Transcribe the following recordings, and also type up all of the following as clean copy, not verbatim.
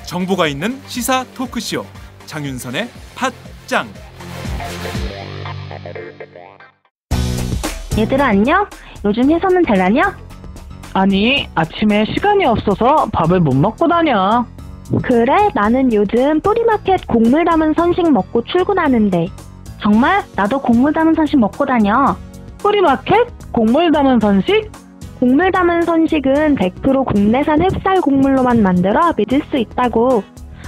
정보가 있는 시사 토크쇼 장윤선의 팟짱. 얘들아 안녕? 요즘 회사는 잘 다녀? 아니, 아침에 시간이 없어서 밥을 못 먹고 다녀. 그래? 나는 요즘 뿌리마켓 곡물 담은 선식 먹고 출근하는데. 정말? 나도 곡물 담은 선식 먹고 다녀. 뿌리마켓? 곡물 담은 선식? 곡물 담은 선식은 100% 국내산 햅쌀 곡물로만 만들어 믿을 수 있다고.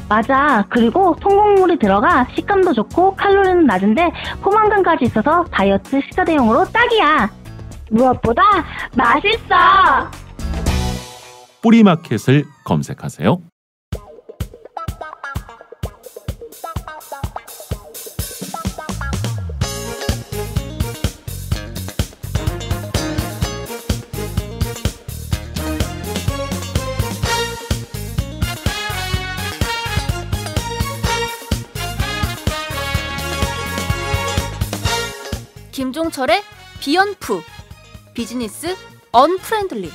맞아. 그리고 통곡물이 들어가 식감도 좋고 칼로리는 낮은데 포만감까지 있어서 다이어트 식사 대용으로 딱이야. 무엇보다 맛있어. 뿌리마켓을 검색하세요. 김종철의 비언프 비즈니스 언프렌들리.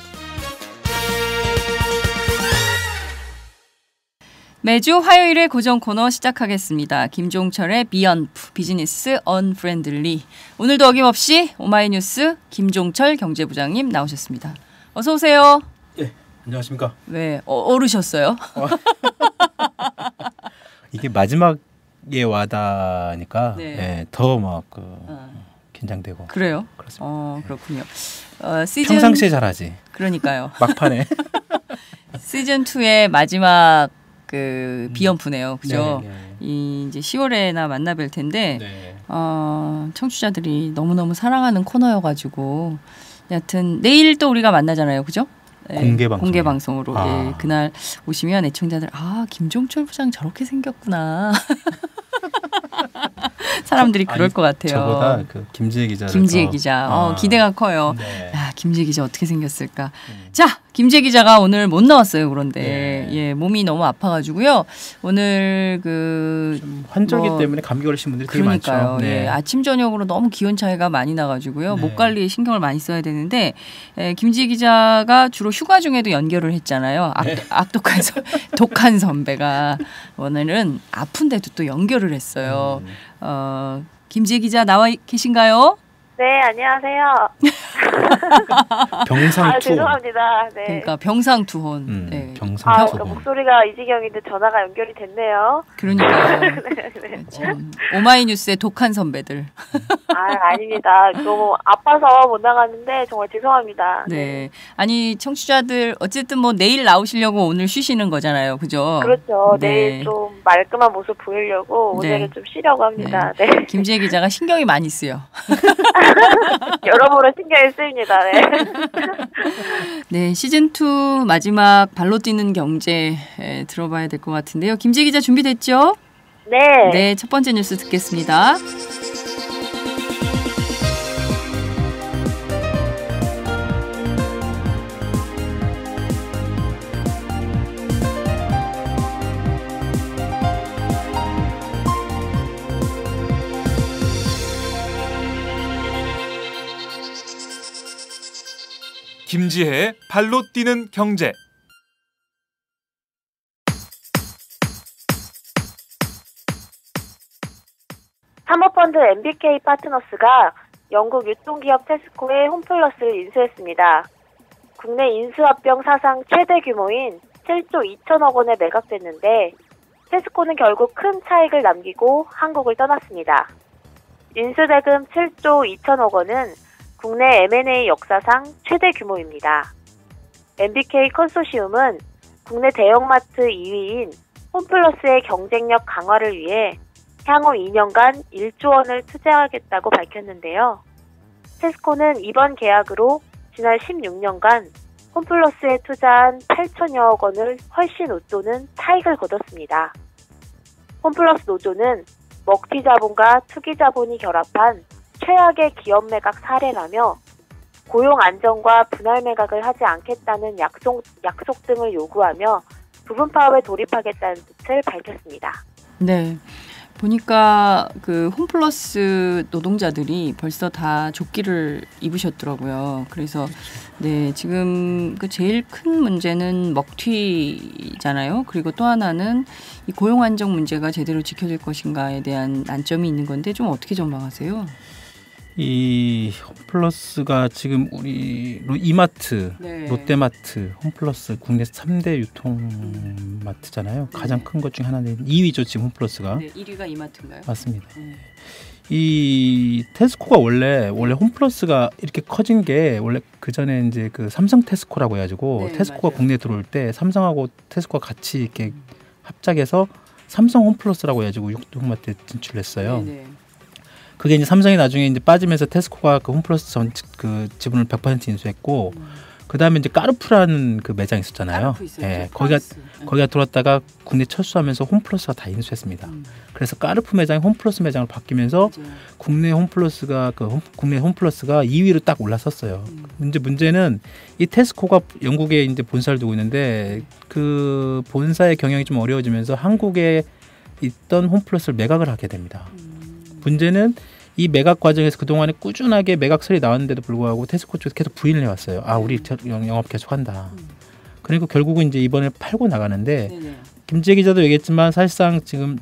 매주 화요일에 고정 코너 시작하겠습니다. 김종철의 비언프 비즈니스 언프렌들리. 오늘도 어김없이 오마이뉴스 김종철 경제부장님 나오셨습니다. 어서 오세요. 예, 안녕하십니까. 왜 어르셨어요? 이게 마지막에 와다니까 네. 예, 더 막 긴장되고. 그래요? 그렇습니다. 그렇군요. 시즌 평상시에 잘하지. 그러니까요. 막판에. 시즌 2의 마지막 그 비언프네요. 그죠? 네. 이제 10월에나 만나뵐 텐데 네. 청취자들이 너무너무 사랑하는 코너여가지고 여하튼 내일 또 우리가 만나잖아요. 그죠? 네, 공개 방송으로 예, 그날 오시면 애청자들 김종철 부장 저렇게 생겼구나. 사람들이 그럴 것 같아요. 저보다 그 김지혜 기자. 기대가 커요. 네. 야, 김지혜 기자 어떻게 생겼을까. 자, 김지혜 기자가 오늘 못 나왔어요. 그런데 예, 몸이 너무 아파가지고요. 오늘 좀 환절기 때문에 감기 걸리신 분들이 되게 많죠. 네. 예, 아침 저녁으로 너무 기온 차이가 많이 나가지고요. 목 관리에 신경을 많이 써야 되는데 김지혜 기자가 주로 휴가 중에도 연결을 했잖아요. 독한 선배가 오늘은 아픈데도 또 연결을 했어요. 김지혜 기자 나와 계신가요? 네, 안녕하세요. 병상투혼. 죄송합니다. 네. 그러니까 병상투혼. 네. 병상투혼. 그러니까 목소리가 이 지경인데 전화가 연결이 됐네요. 그러니까요. 네. 오마이뉴스의 독한 선배들. 아닙니다. 너무 아파서 못 나갔는데 정말 죄송합니다. 네. 아니 청취자들 어쨌든 뭐 내일 나오시려고 오늘 쉬시는 거잖아요. 그죠? 그렇죠. 네. 내일 좀 말끔한 모습 보이려고 오늘은 좀 쉬려고 합니다. 네. 김지혜 기자가 신경이 많이 쓰여. 여러모로 신경이 쓰입니다. 네. 네, 시즌2 마지막 발로 뛰는 경제 들어봐야 될 것 같은데요. 김지혜 기자 준비됐죠? 네. 네, 첫 번째 뉴스 듣겠습니다. 김지혜의 발로 뛰는 경제. 사모펀드 MBK 파트너스가 영국 유통기업 테스코의 홈플러스를 인수했습니다. 국내 인수합병 사상 최대 규모인 7조 2천억 원에 매각됐는데 테스코는 결국 큰 차익을 남기고 한국을 떠났습니다. 인수대금 7조 2천억 원은 국내 M&A 역사상 최대 규모입니다. MBK 컨소시움은 국내 대형마트 2위인 홈플러스의 경쟁력 강화를 위해 향후 2년간 1조 원을 투자하겠다고 밝혔는데요. 테스코는 이번 계약으로 지난 16년간 홈플러스에 투자한 8천여억 원을 훨씬 웃도는 차익을 거뒀습니다. 홈플러스 노조는 먹튀 자본과 투기 자본이 결합한 최악의 기업 매각 사례라며 고용 안정과 분할 매각을 하지 않겠다는 약속 등을 요구하며 부분 파업에 돌입하겠다는 뜻을 밝혔습니다. 네. 보니까 그 홈플러스 노동자들이 벌써 다 조끼를 입으셨더라고요. 그래서 네, 지금 그 제일 큰 문제는 먹튀잖아요. 그리고 또 하나는 이 고용 안정 문제가 제대로 지켜질 것인가에 대한 난점이 있는 건데 좀 어떻게 전망하세요? 이 홈플러스가 지금 우리 이마트, 네. 롯데마트, 홈플러스 국내 3대 유통마트잖아요. 네. 가장 큰 것 중에 하나는 2위죠 지금 홈플러스가. 네, 1위가 이마트인가요? 맞습니다. 네. 이 테스코가 원래 홈플러스가 이렇게 커진 게 원래 그 전에 이제 그 삼성 테스코라고 해가지고 네, 테스코가 맞아요. 국내에 들어올 때 삼성하고 테스코가 같이 이렇게 합작해서 삼성 홈플러스라고 해가지고 유통마트에 진출했어요. 네, 네. 그게 이제 삼성이 나중에 이제 빠지면서 테스코가 그 홈플러스 그 지분을 100% 인수했고 그 다음에 이제 까르푸라는 그 매장 있었잖아요. 까르푸 있었죠. 예, 프랑스. 거기가 들어왔다가 국내 철수하면서 홈플러스가 다 인수했습니다. 그래서 까르푸 매장이 홈플러스 매장으로 바뀌면서 맞아요. 국내 홈플러스가 국내 홈플러스가 2위로 딱 올라섰어요. 문제는 이 테스코가 영국에 이제 본사를 두고 있는데 그 본사의 경영이 좀 어려워지면서 한국에 있던 홈플러스를 매각을 하게 됩니다. 문제는 이 매각 과정에서 그동안에 꾸준하게 매각설이 나왔는데도 불구하고 테스코 쪽에서 계속 부인을 해왔어요. 아, 우리 영업 계속한다. 그리고 결국은 이제 이번에 팔고 나가는데 네, 네. 김지혜 기자도 얘기했지만 사실상 지금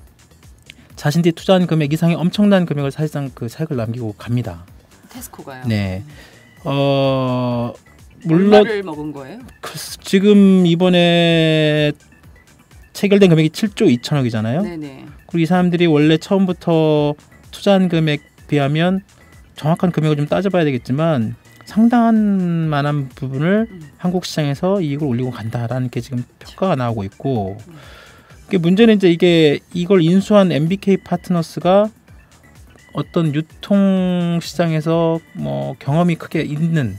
자신들이 투자한 금액 이상의 엄청난 금액을 사실상 그 차익을 남기고 갑니다. 테스코가요. 네. 물론 얼마를 먹은 거예요? 지금 이번에 체결된 금액이 7조 2천억이잖아요. 네, 네. 그리고 이 사람들이 원래 처음부터 투자한 금액 비하면 정확한 금액을 좀 따져봐야 되겠지만 상당한 만한 부분을 한국 시장에서 이익을 올리고 간다라는 게 지금 평가가 나오고 있고 이게 문제는 이제 이걸 인수한 MBK 파트너스가 어떤 유통 시장에서 뭐 경험이 크게 있는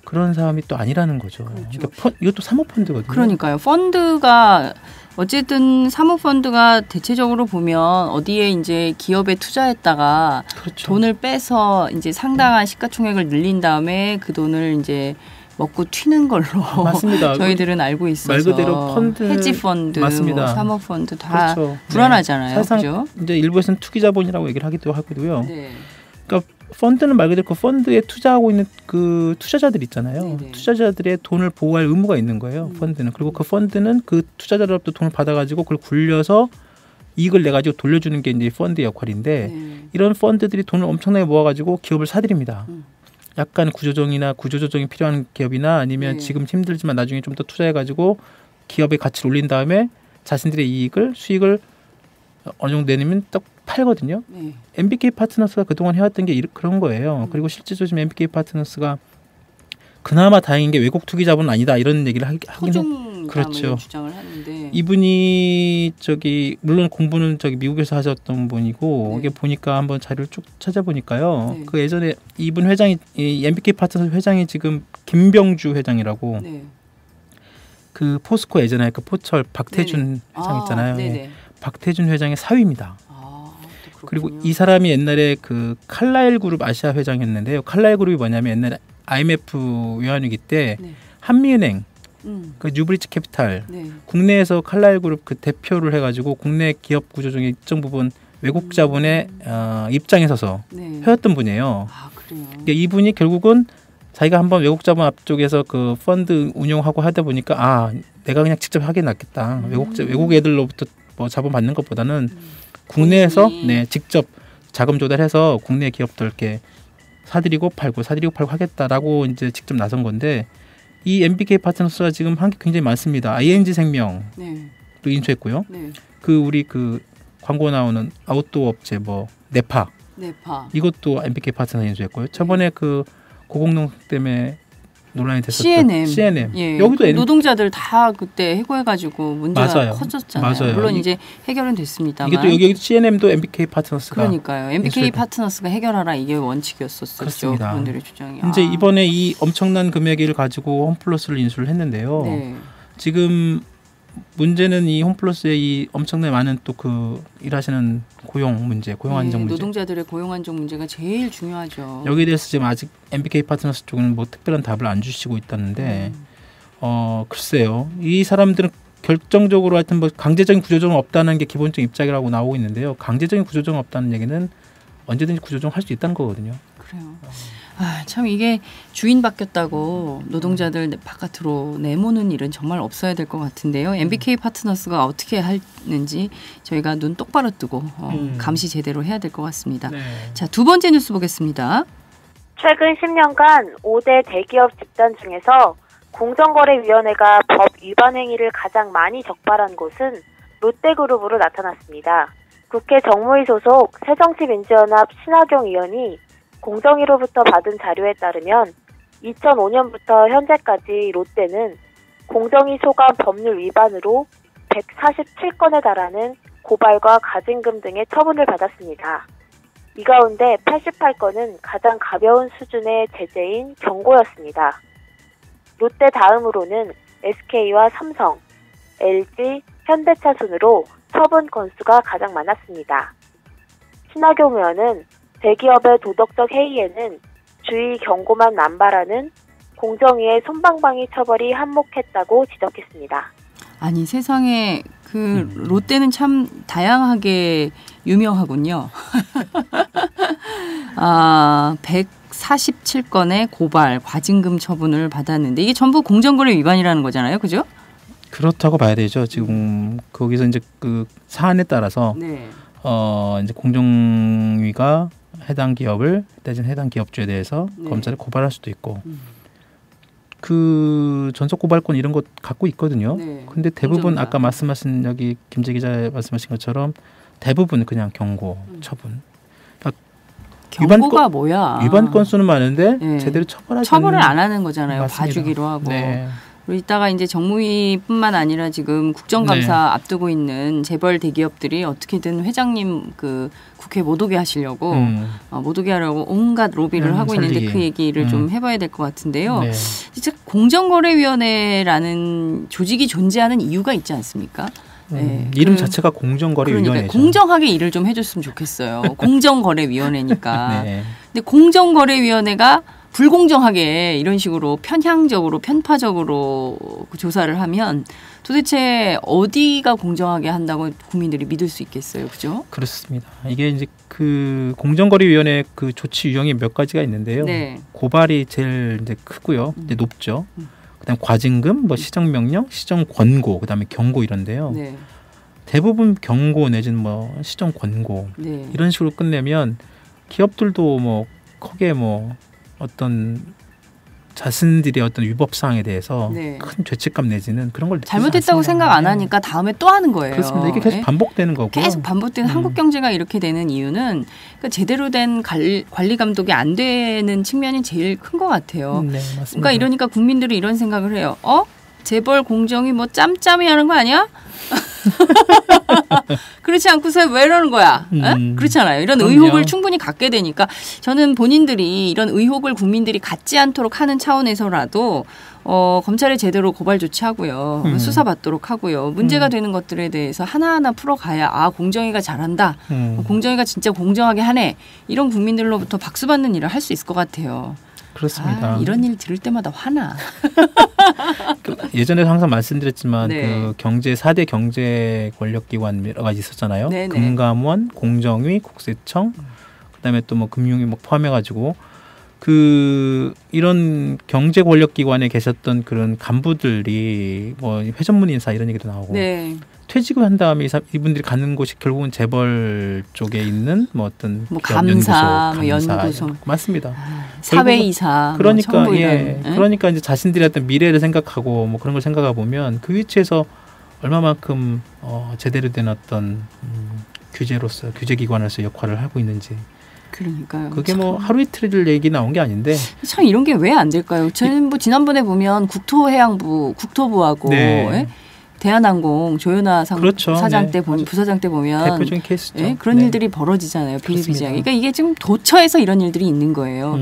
그런 사람이 또 아니라는 거죠. 그렇죠. 그러니까 이것도 사모펀드거든요. 그러니까요. 펀드가 어쨌든 사모펀드가 대체적으로 보면 어디에 이제 기업에 투자했다가 그렇죠. 돈을 빼서 이제 상당한 시가총액을 늘린 다음에 그 돈을 이제 먹고 튀는 걸로 맞습니다. 저희들은 알고 있어서 말 그대로 펀드 헤지 펀드, 맞습니다. 뭐 사모펀드 다 그렇죠. 불안하잖아요. 사실상 그죠? 이제 일부에서는 투기 자본이라고 얘기를 하기도 하고요. 네. 그러니까 펀드는 말 그대로 그 펀드에 투자하고 있는 그 투자자들 있잖아요. 네네. 투자자들의 돈을 보호할 의무가 있는 거예요. 펀드는. 그리고 그 펀드는 그 투자자로부터 돈을 받아가지고 그걸 굴려서 이익을 내가지고 돌려주는 게 이제 펀드의 역할인데 네. 이런 펀드들이 돈을 엄청나게 모아가지고 기업을 사들입니다. 약간 구조조정이 필요한 기업이나 아니면 네. 지금 힘들지만 나중에 좀 더 투자해가지고 기업의 가치를 올린 다음에 자신들의 수익을 어느 정도 내면 딱 팔거든요. 네. MBK 파트너스가 그동안 해왔던 게 그런 거예요. 그리고 실제로 지금 MBK 파트너스가 그나마 다행인 게 외국 투기 자본은 아니다 이런 얘기를 하긴 토종담을 그렇죠. 주장을 하는데 이분이 물론 공부는 미국에서 하셨던 분이고 네. 이게 보니까 한번 자료를 쭉 찾아보니까요. 네. 그 예전에 이분 회장이 이 MBK 파트너스 회장이 지금 김병주 회장이라고 네. 그 포스코 예전에 그 포철 박태준 회장 있잖아요. 네네. 예. 박태준 회장의 사위입니다. 또 그리고 그렇군요. 이 사람이 옛날에 그 칼라일 그룹 아시아 회장이었는데요. 칼라일 그룹이 뭐냐면 옛날에 IMF 외환위기 때 네. 한미은행, 그 뉴브리지 캐피탈, 네. 국내에서 칼라일 그룹 그 대표를 해가지고 국내 기업 구조 중에 일정 부분 외국 자본의 입장에 서서 네. 해왔던 분이에요. 아, 그래요. 그러니까 이분이 결국은 자기가 한번 외국 자본 앞쪽에서 그 펀드 운용하고 하다 보니까 내가 그냥 직접 하게 낫겠다. 외국 애들로부터 뭐 자본 받는 것보다는 국내에서 본인이. 직접 자금 조달해서 국내 기업들 이렇게 사들이고 팔고 하겠다라고 이제 직접 나선 건데 이 MBK 파트너스가 지금 한 게 굉장히 많습니다. ING 생명도 네. 인수했고요. 네. 우리 광고 나오는 아웃도어 업체 네파 네파. 이것도 MBK 파트너스 인수했고요. 저번에 고공농 때문에 논란이 됐었던 CNM. 예. 여기도 노동자들 다 그때 해고해가지고 문제가 맞아요. 커졌잖아요. 맞아요. 물론 이제 해결은 됐습니다만. 이게 또 여기 CNM도 MBK 파트너스가 그러니까요. MBK 인수했고. 파트너스가 해결하라 이게 원칙이었었죠. 그렇습니다. 그분들의 주장이. 이제 이번에 이 엄청난 금액을 가지고 홈플러스를 인수를 했는데요. 네. 지금 문제는 이 홈플러스의 이 엄청나게 많은 또 일하시는 고용 안정 문제. 노동자들의 고용 안정 문제가 제일 중요하죠. 여기에 대해서 지금 아직 MBK 파트너스 쪽은 특별한 답을 안 주시고 있다는데 글쎄요. 이 사람들은 결정적으로 하여튼 뭐 강제적인 구조조정 없다는 게 기본적 입장이라고 나오고 있는데요. 강제적인 구조조정 없다는 얘기는 언제든지 구조조정할 수 있다는 거거든요. 그래요. 참 이게 주인 바뀌었다고 노동자들 바깥으로 내모는 일은 정말 없어야 될 것 같은데요. MBK 파트너스가 어떻게 하는지 저희가 눈 똑바로 뜨고 감시 제대로 해야 될 것 같습니다. 네. 자, 두 번째 뉴스 보겠습니다. 최근 10년간 5대 대기업 집단 중에서 공정거래위원회가 법 위반 행위를 가장 많이 적발한 곳은 롯데그룹으로 나타났습니다. 국회 정무위 소속 새정치민주연합 신하경 의원이 공정위로부터 받은 자료에 따르면 2005년부터 현재까지 롯데는 공정위 소관 법률 위반으로 147건에 달하는 고발과 가징금 등의 처분을 받았습니다. 이 가운데 88건은 가장 가벼운 수준의 제재인 경고였습니다. 롯데 다음으로는 SK와 삼성, LG, 현대차 순으로 처분 건수가 가장 많았습니다. 신하경 의원은 대기업의 도덕적 해이에는 주의 경고만 남발하는 공정위의 솜방망이 처벌이 한몫했다고 지적했습니다. 아니 세상에 그 롯데는 참 다양하게 유명하군요. 147건의 고발, 과징금 처분을 받았는데 이게 전부 공정거래 위반이라는 거잖아요, 그죠? 그렇다고 봐야 되죠. 지금 거기서 이제 그 사안에 따라서 네. 이제 공정위가 해당 기업을 대신 해당 기업주에 대해서 네. 검찰에 고발할 수도 있고 그 전속 고발권 이런 거 갖고 있거든요. 네. 근데 대부분 공정위가. 아까 말씀하신 여기 김재 기자 말씀하신 것처럼 대부분 그냥 경고, 처분. 경고가 뭐야? 위반 건수는 많은데 네. 제대로 처벌하지 처벌을 안 하는 거잖아요. 맞습니다. 봐주기로 하고. 네. 그리고 이따가 이제 정무위뿐만 아니라 지금 국정감사 네. 앞두고 있는 재벌 대기업들이 어떻게든 회장님 그 국회 못 오게 하시려고 못 오게 하려고 온갖 로비를 하고 있는데 살리기. 그 얘기를 좀 해봐야 될 것 같은데요. 네. 진짜 공정거래위원회라는 조직이 존재하는 이유가 있지 않습니까? 네. 이름 자체가 공정거래위원회죠. 그러니까 공정하게 일을 좀 해줬으면 좋겠어요. 공정거래위원회니까. 네. 근데 공정거래위원회가 불공정하게 이런 식으로 편향적으로 편파적으로 조사를 하면 도대체 어디가 공정하게 한다고 국민들이 믿을 수 있겠어요, 그죠? 그렇습니다. 이게 이제 그 공정거래위원회 그 조치 유형이 몇 가지가 있는데요. 네. 고발이 제일 이제 크고요, 이제 높죠. 그다음 과징금, 뭐 시정명령, 시정권고, 그다음에 경고 이런데요. 네. 대부분 경고 내지는 뭐 시정권고 네. 이런 식으로 끝내면 기업들도 뭐 크게 뭐 어떤 자신들의 어떤 위법 사항에 대해서 네. 큰 죄책감 내지는 그런 걸 느끼지 잘못했다고 않습니다. 생각 안 네. 하니까 다음에 또 하는 거예요. 그렇습니다. 이게 계속 네? 반복되는 거고 계속 반복되는 한국 경제가 이렇게 되는 이유는 그러니까 제대로 된 관리 감독이 안 되는 측면이 제일 큰 것 같아요. 네, 맞습니다. 그러니까 이러니까 국민들이 이런 생각을 해요. 재벌 공정이 뭐 짬짬이 하는 거 아니야? 그렇지 않고서 왜 이러는 거야? 그렇잖아요. 이런 그럼요. 의혹을 충분히 갖게 되니까 저는 본인들이 이런 의혹을 국민들이 갖지 않도록 하는 차원에서라도 검찰에 제대로 고발 조치하고요. 수사받도록 하고요. 문제가 되는 것들에 대해서 하나하나 풀어가야 공정위가 잘한다. 공정위가 진짜 공정하게 하네. 이런 국민들로부터 박수 받는 일을 할 수 있을 것 같아요. 그렇습니다. 이런 일 들을 때마다 화나. 예전에도 항상 말씀드렸지만 네. 그 경제 4대 경제 권력기관 여러 가지 있었잖아요. 네네. 금감원, 공정위, 국세청, 그다음에 또 뭐 금융위 뭐 포함해가지고 그 이런 경제 권력기관에 계셨던 그런 간부들이 뭐 회전문 인사 이런 얘기도 나오고 네. 퇴직을 한 다음에 이분들이 가는 곳이 결국은 재벌 쪽에 있는 뭐 어떤 뭐 기업 감사, 연구소, 뭐 연구소. 맞습니다. 사회이사. 그러니까 뭐 청부 예, 이런, 그러니까 이제 자신들의 어떤 미래를 생각하고 뭐 그런 걸 생각해 보면 그 위치에서 얼마만큼 제대로 된 어떤 규제로서 규제기관으로서 역할을 하고 있는지. 그러니까요. 그게 뭐 하루 이틀 얘기 나온 게 아닌데. 참 이런 게 왜 안 될까요? 저는 뭐 지난번에 보면 국토부하고 네. 예? 대한항공 조현아 그렇죠. 사장 네. 때 부사장 때 보면 대표적인 케이스죠. 예? 그런 네. 일들이 벌어지잖아요. 비일비재하게. 그렇습니다. 그러니까 이게 지금 도처에서 이런 일들이 있는 거예요.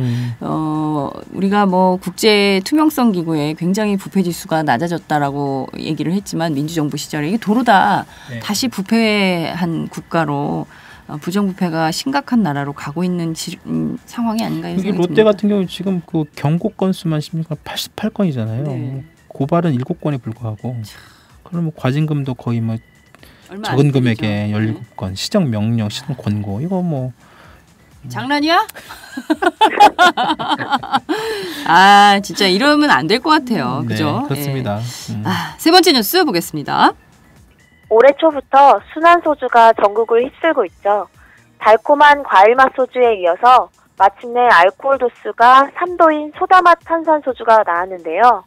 우리가 뭐 국제 투명성 기구에 굉장히 부패 지수가 낮아졌다라고 얘기를 했지만 민주정부 시절에 이게 도로 다 네. 다시 부패한 국가로 부정부패가 심각한 나라로 가고 있는 상황이 아닌가 이게 생각이 롯데 듭니다. 같은 경우 지금 그 경고 건수만 88건이잖아요. 네. 고발은 7건에 불과하고 그럼 과징금도 거의 뭐 얼마 적은 안 금액에 되죠. 17건, 시정 명령, 시정 권고 이거 뭐 장난이야? 아 진짜 이러면 안 될 것 같아요. 그죠? 네, 그렇습니다. 세 번째 뉴스 보겠습니다. 올해 초부터 순한 소주가 전국을 휩쓸고 있죠. 달콤한 과일맛 소주에 이어서 마침내 알코올 도수가 3도인 소다맛 탄산소주가 나왔는데요.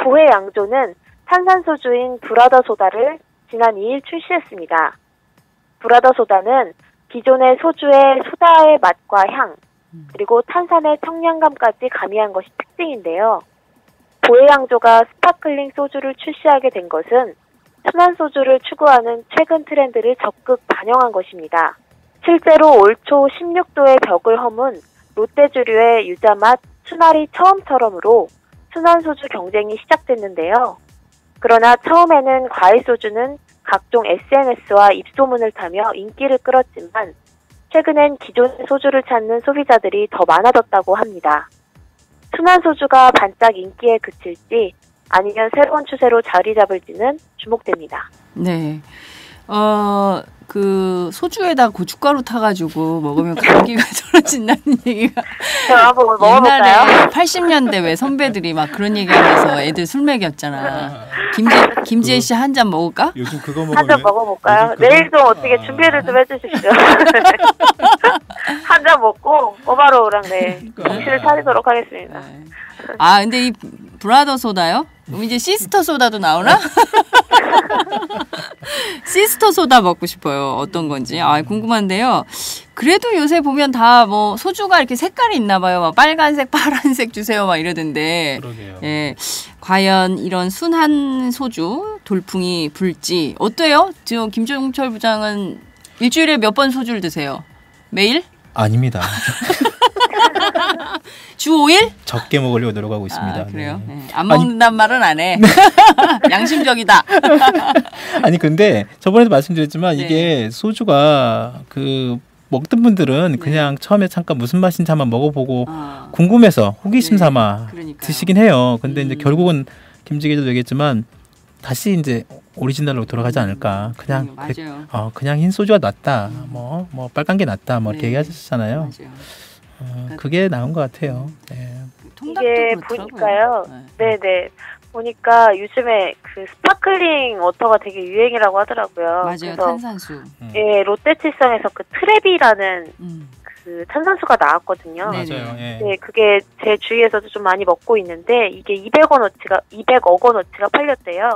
보혜 양조는 탄산소주인 브라더 소다를 지난 2일 출시했습니다. 브라더 소다는 기존의 소주의 소다의 맛과 향, 그리고 탄산의 청량감까지 가미한 것이 특징인데요. 보혜 양조가 스파클링 소주를 출시하게 된 것은 순한 소주를 추구하는 최근 트렌드를 적극 반영한 것입니다. 실제로 올 초 16도의 벽을 허문 롯데주류의 유자맛 순알이 처음처럼으로 순한 소주 경쟁이 시작됐는데요. 그러나 처음에는 과일 소주는 각종 SNS와 입소문을 타며 인기를 끌었지만 최근엔 기존 소주를 찾는 소비자들이 더 많아졌다고 합니다. 순한 소주가 반짝 인기에 그칠지 아니면 새로운 추세로 자리 잡을지는 주목됩니다. 네. 그 소주에다 고춧가루 타가지고 먹으면 감기가 떨어진다는 얘기가 제가 한번 먹어볼까요? 옛날에 80년대 왜 선배들이 막 그런 얘기하면서 애들 술 먹였잖아. 김지혜 씨 한 잔 먹을까? 요즘 그거 먹으면 한 잔 먹어볼까요? 요즘 그거- 내일 좀 어떻게 준비를 좀 해주십시오. 한 잔 먹고 꼬바로우랑 정신을 차리도록 하겠습니다. 네. 아 근데 이 브라더 소다요? 그럼 이제 시스터 소다도 나오나? 시스터 소다 먹고 싶어요. 어떤 건지. 아 궁금한데요. 그래도 요새 보면 다 뭐 소주가 이렇게 색깔이 있나 봐요. 막 빨간색, 파란색 주세요. 막 이러던데. 그러게요. 예. 과연 이런 순한 소주 돌풍이 불지 어때요? 지금 김종철 부장은 일주일에 몇 번 소주를 드세요? 매일? 아닙니다. 주 5일? 적게 먹으려고 노력하고 있습니다. 아, 그래요? 네. 네. 안 먹는단 말은 안 해. 양심적이다. 아니 근데 저번에도 말씀드렸지만 네. 이게 소주가 그 먹던 분들은 그냥 처음에 잠깐 무슨 맛인지 한번 먹어보고 아, 궁금해서 호기심 네, 삼아 그러니까요. 드시긴 해요. 근데 이제 음. 결국은 김지기도 얘기했지만 다시 이제 오리지널로 돌아가지 않을까. 그냥 맞아요. 그냥 흰 소주가 낫다. 뭐 빨간 게 낫다. 뭐 이렇게 네. 얘기하셨잖아요. 맞아요. 그게 나은 것 같아요. 네. 통닭도 이게 그렇더라고요. 보니까요. 네네. 보니까 요즘에 그 스파클링 워터가 되게 유행이라고 하더라고요. 맞아요. 그래서 탄산수. 예, 롯데칠성에서 그 트랩이라는 음. 그 탄산수가 나왔거든요. 네. 맞아요. 예. 네, 그게 제 주위에서도 좀 많이 먹고 있는데 이게 200억 원어치가 팔렸대요.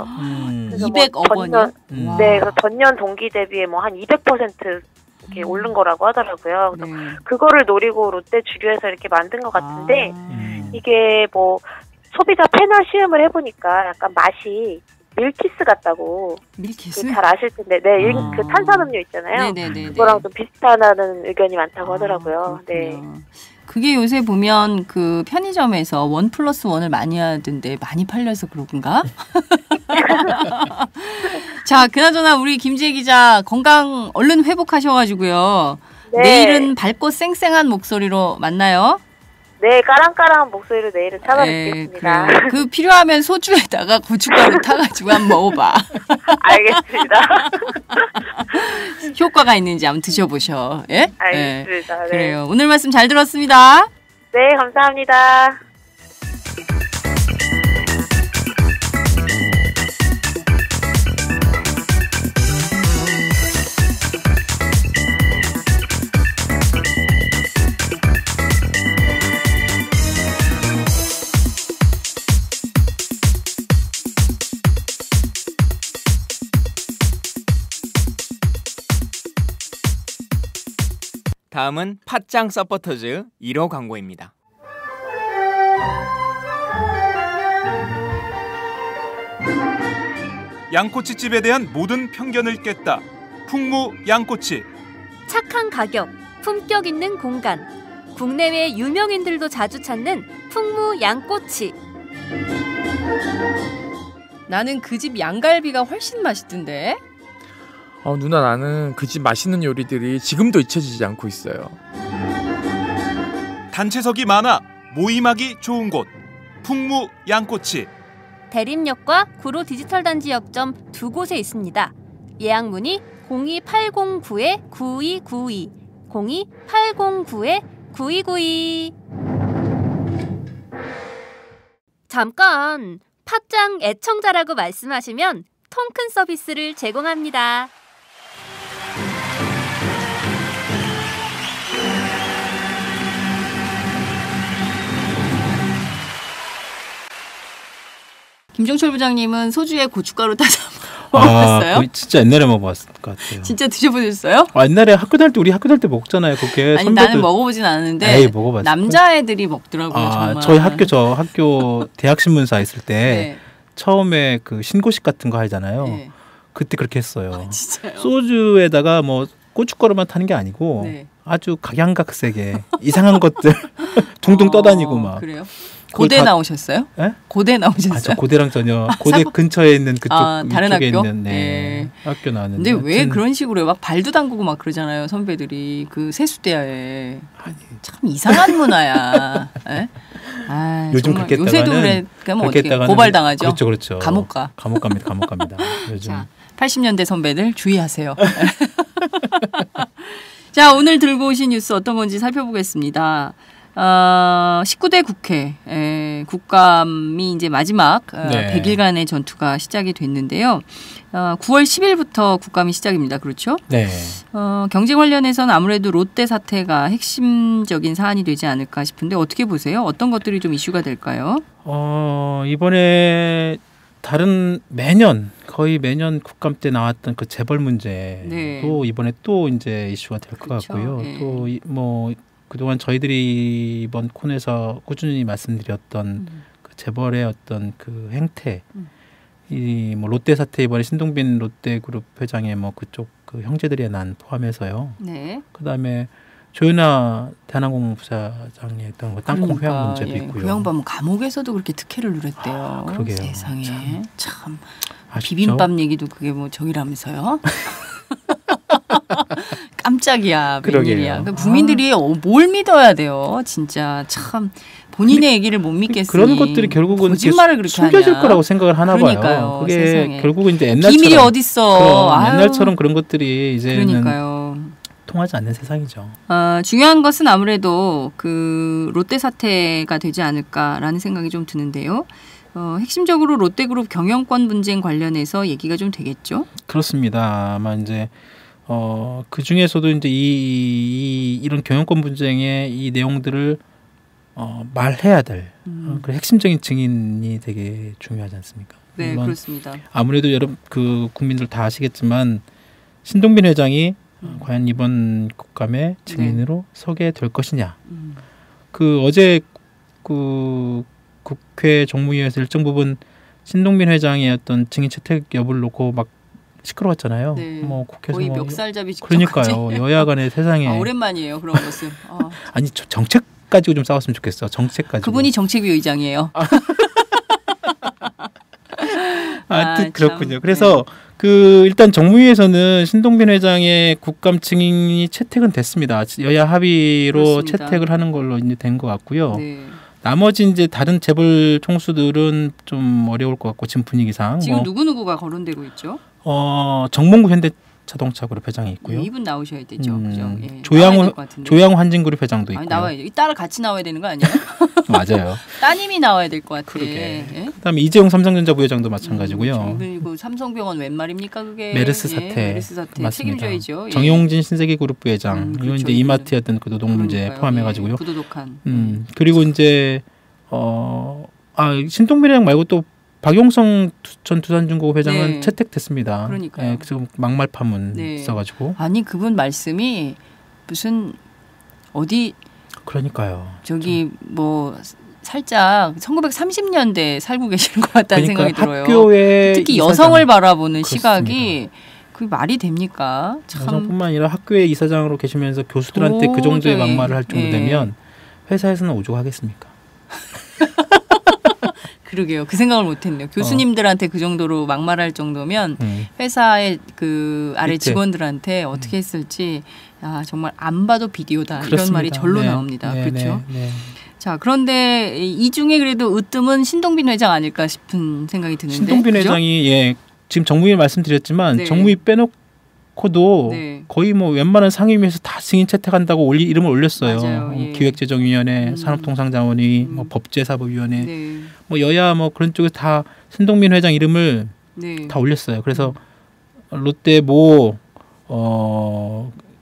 그래서 200억 원이요? 음. 네, 그래서 전년 동기 대비에 뭐 한 200% 이렇게 오른 거라고 하더라고요. 그래서 네. 그거를 노리고 롯데 주류에서 이렇게 만든 것 같은데 아. 이게 뭐 소비자 패널 시음을 해보니까 약간 맛이 밀키스 같다고 밀키스? 잘 아실 텐데, 네, 아. 그 탄산음료 있잖아요. 네네네. 그거랑 좀 비슷하다는 의견이 많다고 하더라고요. 네. 그렇군요. 그게 요새 보면 그 편의점에서 1+1을 많이 하던데 많이 팔려서 그런가? 자, 그나저나 우리 김지혜 기자 건강 얼른 회복하셔가지고요. 네. 내일은 밝고 쌩쌩한 목소리로 만나요. 네, 까랑까랑한 목소리로 내일은 네, 찾아뵙겠습니다. 그래요. 그 필요하면 소주에다가 고춧가루 타가지고 한번 먹어봐. 알겠습니다. 효과가 있는지 한번 드셔보셔. 예? 알겠습니다. 네. 그래요. 오늘 말씀 잘 들었습니다. 네, 감사합니다. 다음은 팟짱 서포터즈 1호 광고입니다. 양꼬치집에 대한 모든 편견을 깼다. 풍무 양꼬치. 착한 가격, 품격 있는 공간. 국내외 유명인들도 자주 찾는 풍무 양꼬치. 나는 그 집 양갈비가 훨씬 맛있던데. 누나 나는 그 집 맛있는 요리들이 지금도 잊혀지지 않고 있어요. 단체석이 많아 모임하기 좋은 곳. 풍무 양꼬치. 대림역과 구로 디지털 단지 역점 두 곳에 있습니다. 예약 문의 02809-9292, 02809-9292. 잠깐, 팟짱 애청자라고 말씀하시면 통큰 서비스를 제공합니다. 김종철 부장님은 소주에 고춧가루 따서 먹었어요? 거의 진짜 옛날에 먹어봤을 것 같아요. 진짜 드셔보셨어요? 옛날에 학교 다닐 때 우리 학교 다닐 때 먹잖아요. 그게 아니 선배들... 나는 먹어보진 않았는데 에이, 먹어봤어요. 남자애들이 먹더라고요. 정말. 저희 학교 대학 신문사 있을 때 네. 처음에 그 신고식 같은 거 하잖아요. 네. 그때 그렇게 했어요. 진짜요? 소주에다가 뭐 고춧가루만 타는 게 아니고 네. 아주 각양각색의 이상한 것들 둥둥 떠다니고 막. 그래요? 고대 나오셨어요? 네? 고대 나오셨어요? 저 고대랑 전혀 고대 근처에 있는 그쪽 다른 위쪽에 학교? 있는 학교 나왔는데. 근데 왜 그런 식으로 해요? 막 발도 담그고 막 그러잖아요. 선배들이 그 세수대야에. 참 이상한 문화야. 요즘 그렇게 요새도 그래. 그러면 어떻게 고발 당하죠? 그렇죠. 감옥 가. 감옥 갑니다. 요즘. 자, 80년대 선배들 주의하세요. 자, 오늘 들고 오신 뉴스 어떤 건지 살펴보겠습니다. 19대 국회 국감이 이제 마지막 100일간의 전투가 시작이 됐는데요. 9월 10일부터 국감이 시작입니다. 그렇죠? 네. 경제 관련해서는 아무래도 롯데 사태가 핵심적인 사안이 되지 않을까 싶은데 어떻게 보세요? 어떤 것들이 좀 이슈가 될까요? 이번에 거의 매년 국감 때 나왔던 그 재벌 문제도 이번에 또 이제 이슈가 될 것 같고요. 또 뭐 그동안 저희들이 이번 코너에서 꾸준히 말씀드렸던 그 재벌의 어떤 그 행태, 이 뭐 롯데 사태 이번에 신동빈 롯데그룹 회장의 뭐 그쪽 그 형제들의 난 포함해서요. 네. 그다음에 조윤아 대한항공 부사장의 했던 거 땅콩 회항 문제도 있고요. 그 양반 감옥에서도 그렇게 특혜를 누렸대요. 그러게요. 세상에 참 아쉽죠? 비빔밥 얘기도 그게 뭐 저기라면서요. 깜짝이야. 웬일이야. 국민들이 뭘 믿어야 돼요. 진짜 참 본인의 얘기를 못 믿겠으니 그런 것들이 결국은 거짓말을 그렇게 숨겨질 하냐. 거라고 생각을 하나 그러니까요. 봐요. 그게 세상에. 결국은 이제 옛날처럼 비밀이 어딨어. 옛날처럼 그런 것들이 이제는 그러니까요. 통하지 않는 세상이죠. 중요한 것은 아무래도 그 롯데 사태가 되지 않을까라는 생각이 좀 드는데요. 핵심적으로 롯데그룹 경영권 분쟁 관련해서 얘기가 좀 되겠죠? 그렇습니다. 아마 이제 그 중에서도 이제 이런 경영권 분쟁의 이 내용들을 말해야 될 그 핵심적인 증인이 되게 중요하지 않습니까? 네, 그렇습니다. 아무래도 여러분 그 국민들 다 아시겠지만 신동빈 회장이 과연 이번 국감의 증인으로 서게 될 것이냐. 그 어제 그 국회 정무위에서 일정 부분 신동빈 회장의 어떤 증인 채택 여부를 놓고 막 시끄러웠잖아요. 네. 뭐 국회에서 거의 멱살잡이 그러니까요. 여야 간의 세상에 오랜만이에요. 그런 모습. 아니 정책 가지고 좀 싸웠으면 좋겠어. 정책 가지고. 그분이 정책위 의장이에요. 하여튼 그렇군요. 그래서 그 일단 정무위에서는 신동빈 회장의 국감 증인이 채택은 됐습니다. 여야 합의로 그렇습니다. 채택을 하는 걸로 이제 된 것 같고요. 네. 나머지 이제 다른 재벌 총수들은 좀 어려울 것 같고 지금 분위기상 지금 누구누구가 거론되고 있죠? 정몽구 현대자동차 그룹 회장이 있고요. 네, 이분 나오셔야 되죠. 그죠? 예. 조양호 한진그룹 회장도 있고요. 나와야죠. 따라 같이 나와야 되는 거 아니에요? 맞아요. 따님이 나와야 될 것 같아. 그러게. 그다음에 이재용 삼성전자 부회장도 마찬가지고요. 그리고 삼성병원 웬 말입니까 그게? 메르스 사태, 메르스 사태 맞습니다. 책임져야죠. 정용진 신세계그룹 부회장 이건 그렇죠. 이제 이마트였던 그 노동 문제 포함해가지고요. 부도덕한. 그리고 이제 신동빈 회장 말고 또 박용성 전 두산중공업 회장은 채택됐습니다. 그러니까요. 지금 막말 파문 있어가지고. 아니 그분 말씀이 무슨 어디 그러니까요. 저기 뭐 살짝 1930년대 살고 계시는 것 같다는 생각이 들어요. 학교에 특히 여성을 바라보는 시각이 그 말이 됩니까? 참. 여성뿐만 아니라 학교의 이사장으로 계시면서 교수들한테 그 정도의 막말을 할 정도 되면 회사에서는 오죽하겠습니까? 그러게요. 그 생각을 못했네요. 교수님들한테 그 정도로 막말할 정도면 회사의 그 아래 직원들한테 어떻게 했을지 정말 안 봐도 비디오다. 그렇습니다. 이런 말이 절로 나옵니다. 그렇죠? 자, 그런데 이 중에 그래도 으뜸은 신동빈 회장 아닐까 싶은 생각이 드는데. 신동빈 그죠? 회장이 예, 지금 정무위 말씀드렸지만 네. 정무위 빼놓고도 네. 거의 뭐 웬만한 상임위에서 다 승인 채택한다고 이름을 올렸어요. 맞아요. 예. 기획재정위원회, 산업통상자원위, 뭐 법제사법위원회, 네. 뭐 여야 뭐 그런 쪽에 다 신동빈 회장 이름을 네. 다 올렸어요. 그래서 롯데 모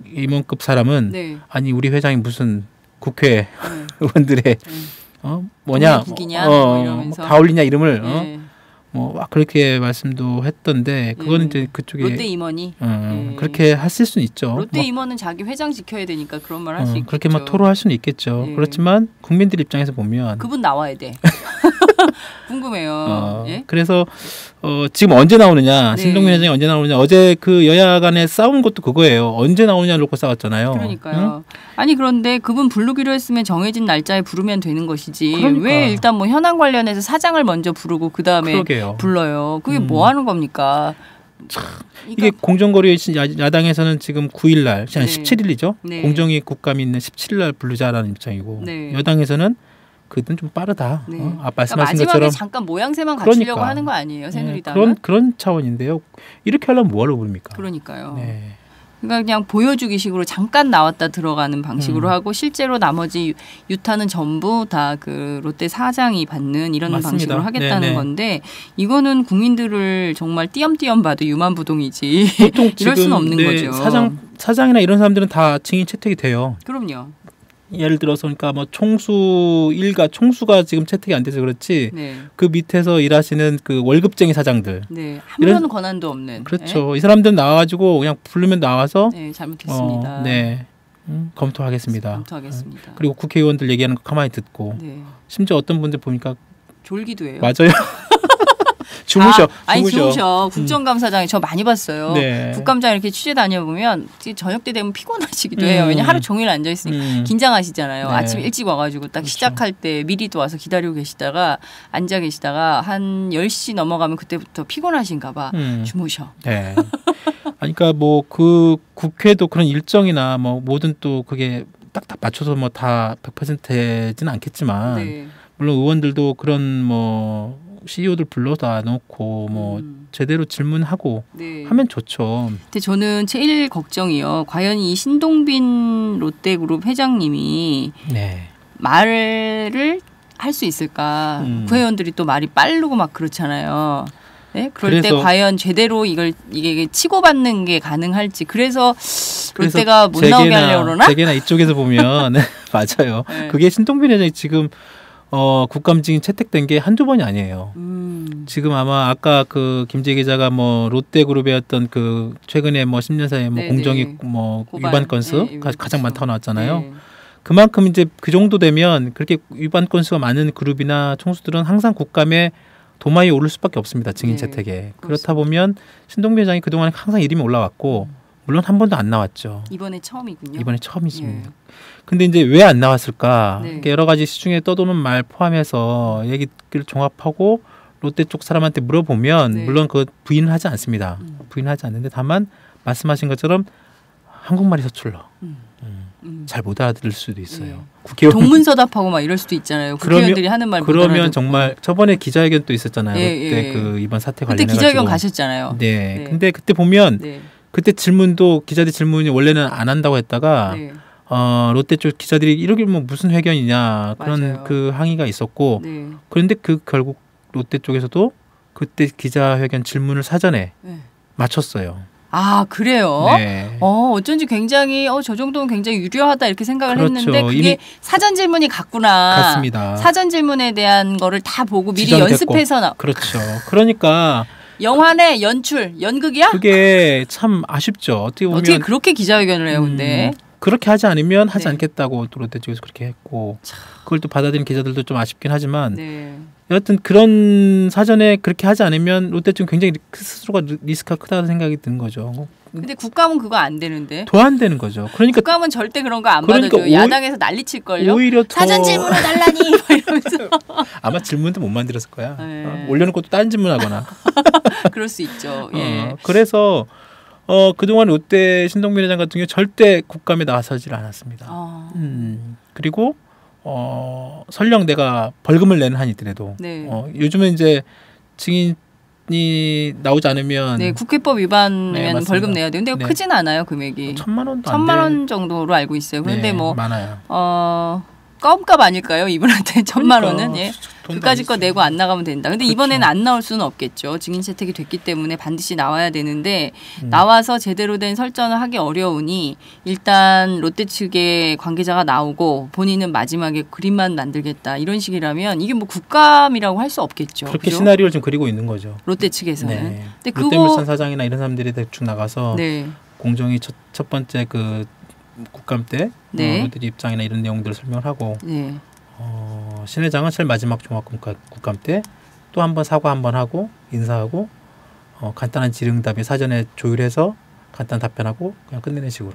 임원급 사람은 네. 아니 우리 회장이 무슨 국회 네. 의원들의 뭐냐 국이냐 뭐 이러면서. 다 올리냐 이름을 네. 뭐 막 그렇게 말씀도 했던데 그거는 이제 그쪽에 롯데 임원이 예. 그렇게 하실 수는 있죠. 롯데 뭐, 임원은 자기 회장 지켜야 되니까 그런 말 할 수 있겠죠. 그렇게 막 토로할 수는 있겠죠. 예. 그렇지만 국민들 입장에서 보면 그분 나와야 돼. 궁금해요. 예? 그래서 지금 언제 나오느냐, 네. 신동민 회장이 언제 나오느냐. 어제 그 여야 간에 싸운 것도 그거예요. 언제 나오느냐 놓고 싸웠잖아요. 그러니까요. 아니 그런데 그분 부르기로 했으면 정해진 날짜에 부르면 되는 것이지. 그러니까. 왜 일단 뭐 현안 관련해서 사장을 먼저 부르고 그 다음에 그러게요. 불러요. 그게 뭐 하는 겁니까? 이게 공정거래 야당에서는 지금 9일날, 네. 17일이죠. 네. 공정위 국감이 있는 17일날 부르자라는 입장이고 네. 여당에서는 그건 좀 빠르다. 네. 말씀하신 마지막에 것처럼 잠깐 모양새만 갖추려고 그러니까. 하는 거 아니에요, 새누리당은? 그런 차원인데요. 이렇게 하려면 뭐하러 부릅니까? 그러니까요. 네. 그러니까 그냥 보여주기식으로 잠깐 나왔다 들어가는 방식으로 하고 실제로 나머지 유타는 전부 다 그 롯데 사장이 받는 이런 맞습니다. 방식으로 하겠다는 네네. 건데 이거는 국민들을 정말 띄엄띄엄 봐도 유만부동이지 보통 이럴 지금 수는 없는 거죠. 사장이나 이런 사람들은 다 증인 채택이 돼요. 그럼요. 예를 들어서 그러니까 뭐 총수가 지금 채택이 안 돼서 그렇지. 네. 그 밑에서 일하시는 그 월급쟁이 사장들. 네. 아무런 권한도 없는. 그렇죠. 이 사람들 나와가지고 그냥 부르면 나와서 네, 잘못했습니다. 네. 검토하겠습니다. 검토하겠습니다. 그리고 국회의원들 얘기하는 거 가만히 듣고 네. 심지어 어떤 분들 보니까 졸기도 해요. 맞아요. 주무셔. 아니 주무셔. 국정감사장에 저 많이 봤어요. 네. 국감장 이렇게 취재 다녀보면 저녁 때 되면 피곤하시기도 해요. 왜냐 하루 종일 앉아 있으니 긴장하시잖아요. 네. 아침 일찍 와가지고 딱 그렇죠. 시작할 때 미리 또 와서 기다리고 계시다가 앉아 계시다가 한 10시 넘어가면 그때부터 피곤하신가 봐. 주무셔. 네. 그러니까 뭐 그 국회도 그런 일정이나 뭐 모든 또 그게 딱딱 맞춰서 뭐 다 100% 되지는 않겠지만 네. 물론 의원들도 그런 뭐 CEO들 불러다 놓고 뭐 제대로 질문하고 네. 하면 좋죠. 근데 저는 제일 걱정이요. 과연 이 신동빈 롯데그룹 회장님이 네. 말을 할 수 있을까? 국회의원들이 또 말이 빠르고 막 그렇잖아요. 네? 그럴 때 그래서- 과연 제대로 이게 치고받는 게 가능할지. 그래서 롯데가 못 나오게 하려고 그러나? 제게나 이쪽에서 보면 맞아요. 네. 그게 신동빈 회장이 지금 국감증인 채택된 게 한두 번이 아니에요. 지금 아마 아까 그 김재 기자가 뭐 롯데그룹의 어떤 그 최근에 뭐 10년 사이에 뭐 네네. 공정위 뭐 고발. 위반 건수 네, 가장 많다고 나왔잖아요. 네. 그만큼 이제 그 정도 되면 그렇게 위반 건수가 많은 그룹이나 총수들은 항상 국감에 도마에 오를 수밖에 없습니다. 증인 네, 채택에. 그렇다 보면 신동빈 회장이 그동안 항상 이름이 올라왔고 물론 한 번도 안 나왔죠. 이번에 처음이군요. 이번에 처음이십니다. 근데 이제 왜 안 나왔을까? 네. 여러 가지 시중에 떠도는 말 포함해서 얘기를 종합하고 롯데 쪽 사람한테 물어보면 네. 물론 그 부인을 하지 않습니다. 부인하지 않는데 다만 말씀하신 것처럼 한국말이 서툴러. 잘 못 알아들을 수도 있어요. 국회의원 동문서답하고 막 이럴 수도 있잖아요. 국회의원들이 하는 말 못 그러면 알아듣고. 정말 저번에 기자회견 또 있었잖아요. 예, 롯데 예. 그 이번 사태 그때 관련해 기자회견 가지고. 가셨잖아요. 네. 네. 근데 그때 보면 네. 그때 질문도 기자들 질문이 원래는 안 한다고 했다가 네. 롯데 쪽 기자들이 이러길 뭐 무슨 회견이냐 그런 맞아요. 그 항의가 있었고 네. 그런데 그 결국 롯데 쪽에서도 그때 기자회견 질문을 사전에 네. 맞췄어요. 아 그래요? 네. 어쩐지 굉장히 저 정도는 굉장히 유려하다 이렇게 생각을 그렇죠. 했는데 그게 이미 사전 질문이 같구나. 같습니다. 사전 질문에 대한 거를 다 보고 미리 지정됐고. 연습해서 그렇죠. 그러니까 영화내 연출 연극이야? 그게 참 아쉽죠. 어떻게 보면 어떻게 그렇게 기자회견을 해요, 근데? 그렇게 하지 않으면 하지 네. 않겠다고 또 롯데 쪽에서 그렇게 했고 그걸 또 받아들인 기자들도 좀 아쉽긴 하지만 네. 여하튼 그런 사전에 그렇게 하지 않으면 롯데 쪽 굉장히 스스로가 리스크가 크다는 생각이 드는 거죠. 근데 국감은 그거 안 되는데. 더 안 되는 거죠. 그러니까 국감은 절대 그런 거 안 그러니까 받아줘요. 야당에서 난리칠 걸요. 오히려 더 사전 질문을 달라니 막 이러면서. 아마 질문도 못 만들었을 거야. 네. 올려놓고 또 딴 질문하거나. 그럴 수 있죠. 예. 그래서 그동안 롯데 신동빈 회장 같은 경우 절대 국감에 나서질 않았습니다. 그리고 설령 내가 벌금을 내는 한이 있더라도 네. 요즘은 이제 증인이 나오지 않으면 네, 국회법 위반이면 네, 맞습니다. 벌금 내야 돼요. 근데 네. 크진 않아요, 금액이. 1,000만 원도 1,000만 원 정도로 알고 있어요. 그런데 네, 뭐 많아요. 껌값 아닐까요? 이분한테 1,000만 원은 예. 돈도 그까짓 거 아니지. 내고 안 나가면 된다. 근데 그렇죠. 이번에는 안 나올 수는 없겠죠. 증인 채택이 됐기 때문에 반드시 나와야 되는데 나와서 제대로 된 설전을 하기 어려우니 일단 롯데 측의 관계자가 나오고 본인은 마지막에 그림만 만들겠다. 이런 식이라면 이게 뭐 국감이라고 할 수 없겠죠. 그렇게 그죠? 시나리오를 좀 그리고 있는 거죠. 롯데 측에서는. 네. 근데 롯데물산 사장이나 이런 사람들이 대충 나가서 네. 공정위 첫 번째 그 국감 때 네. 롯데 입장이나 이런 내용들을 설명을 하고 네. 신 회장은 제일 마지막 종합국감 때 또 한 번 사과 한 번 하고 인사하고 간단한 질의응답에 사전에 조율해서 간단 답변하고 그냥 끝내는 식으로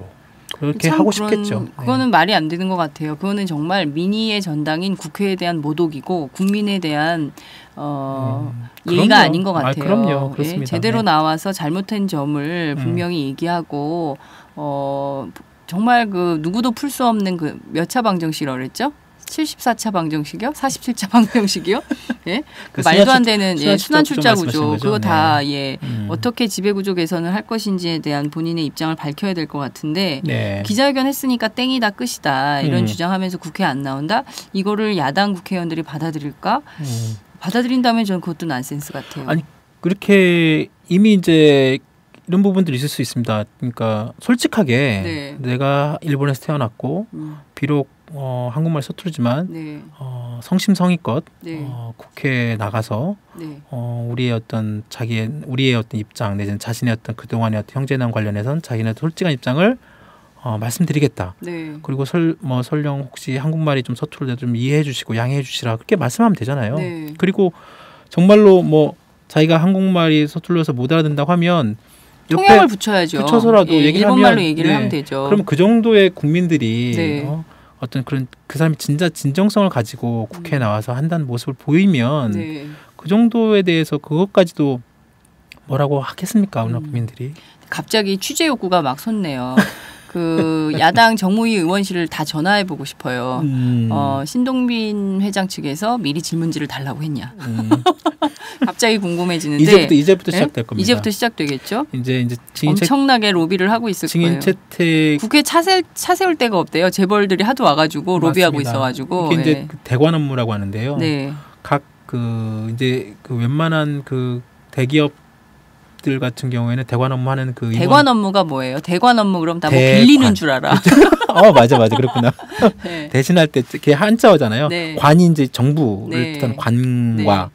그렇게 참 하고 그런- 싶겠죠. 그거는 말이 안 되는 것 같아요. 그거는 정말 민의의 전당인 국회에 대한 모독이고 국민에 대한 예의가 그럼요. 아닌 것 같아요. 그럼요. 예, 그렇습니다. 제대로 네. 나와서 잘못된 점을 분명히 얘기하고 정말 그 누구도 풀 수 없는 그 몇 차 방정식이라고 그랬죠? 74차 방정식이요? 47차 방정식이요? 예? 그 말도 안 되는 순환 출자 구조 그거 다 예. 어떻게 지배 구조 개선을 할 것인지에 대한 본인의 입장을 밝혀야 될 것 같은데 네. 기자회견 했으니까 땡이다 끝이다 이런 음. 주장하면서 국회 안 나온다 이거를 야당 국회의원들이 받아들일까? 받아들인다면 저는 그것도 난센스 같아요. 아니 그렇게 이미 이제 이런 부분들이 있을 수 있습니다. 그러니까 솔직하게 네. 내가 일본에서 태어났고 비록 한국말 서투르지만 네. 성심성의껏 네. 국회에 나가서 네. 우리의 어떤 우리의 어떤 입장 내지는 자신의 어떤 그동안의 어떤 형제난 관련해서는 자기네 솔직한 입장을 말씀드리겠다. 네. 그리고 설령 혹시 한국말이 좀 서투르다 좀 이해해 주시고 양해해 주시라 그렇게 말씀하면 되잖아요. 네. 그리고 정말로 뭐 자기가 한국말이 서툴러서 못 알아듣는다고 하면 통역을 붙여야죠. 붙여서라도 예, 얘기를 일본말로 하면, 얘기를 네. 하면 되죠. 그럼 그 정도의 국민들이 네. 어떤 그런 그 사람이 진짜 진정성을 가지고 국회에 나와서 한다는 모습을 보이면 네. 그 정도에 대해서 그것까지도 뭐라고 하겠습니까? 우리나라 국민들이. 갑자기 취재 욕구가 막 솟네요. 그 야당 정무위 의원실을 다 전화해 보고 싶어요. 신동빈 회장 측에서 미리 질문지를 달라고 했냐. 갑자기 궁금해지는데 이제부터 시작될 겁니다. 이제부터 시작되겠죠. 이제 엄청나게 로비를 하고 있을 거예요. 증인 채택 국회 차 세울 데가 없대요. 재벌들이 하도 와가지고 로비하고 맞습니다. 있어가지고. 이게 이제 예. 그 대관 업무라고 하는데요. 네. 각 이제 웬만한 그 대기업들 같은 경우에는 대관 업무하는 그 대관 업무가 뭐예요? 대관 업무 그럼 다 뭐 대관. 빌리는 줄 알아. 맞아 그렇구나. 네. 대신할 때 그게 한자어잖아요. 네. 관이 이제 정부를 네. 뜻하는 관과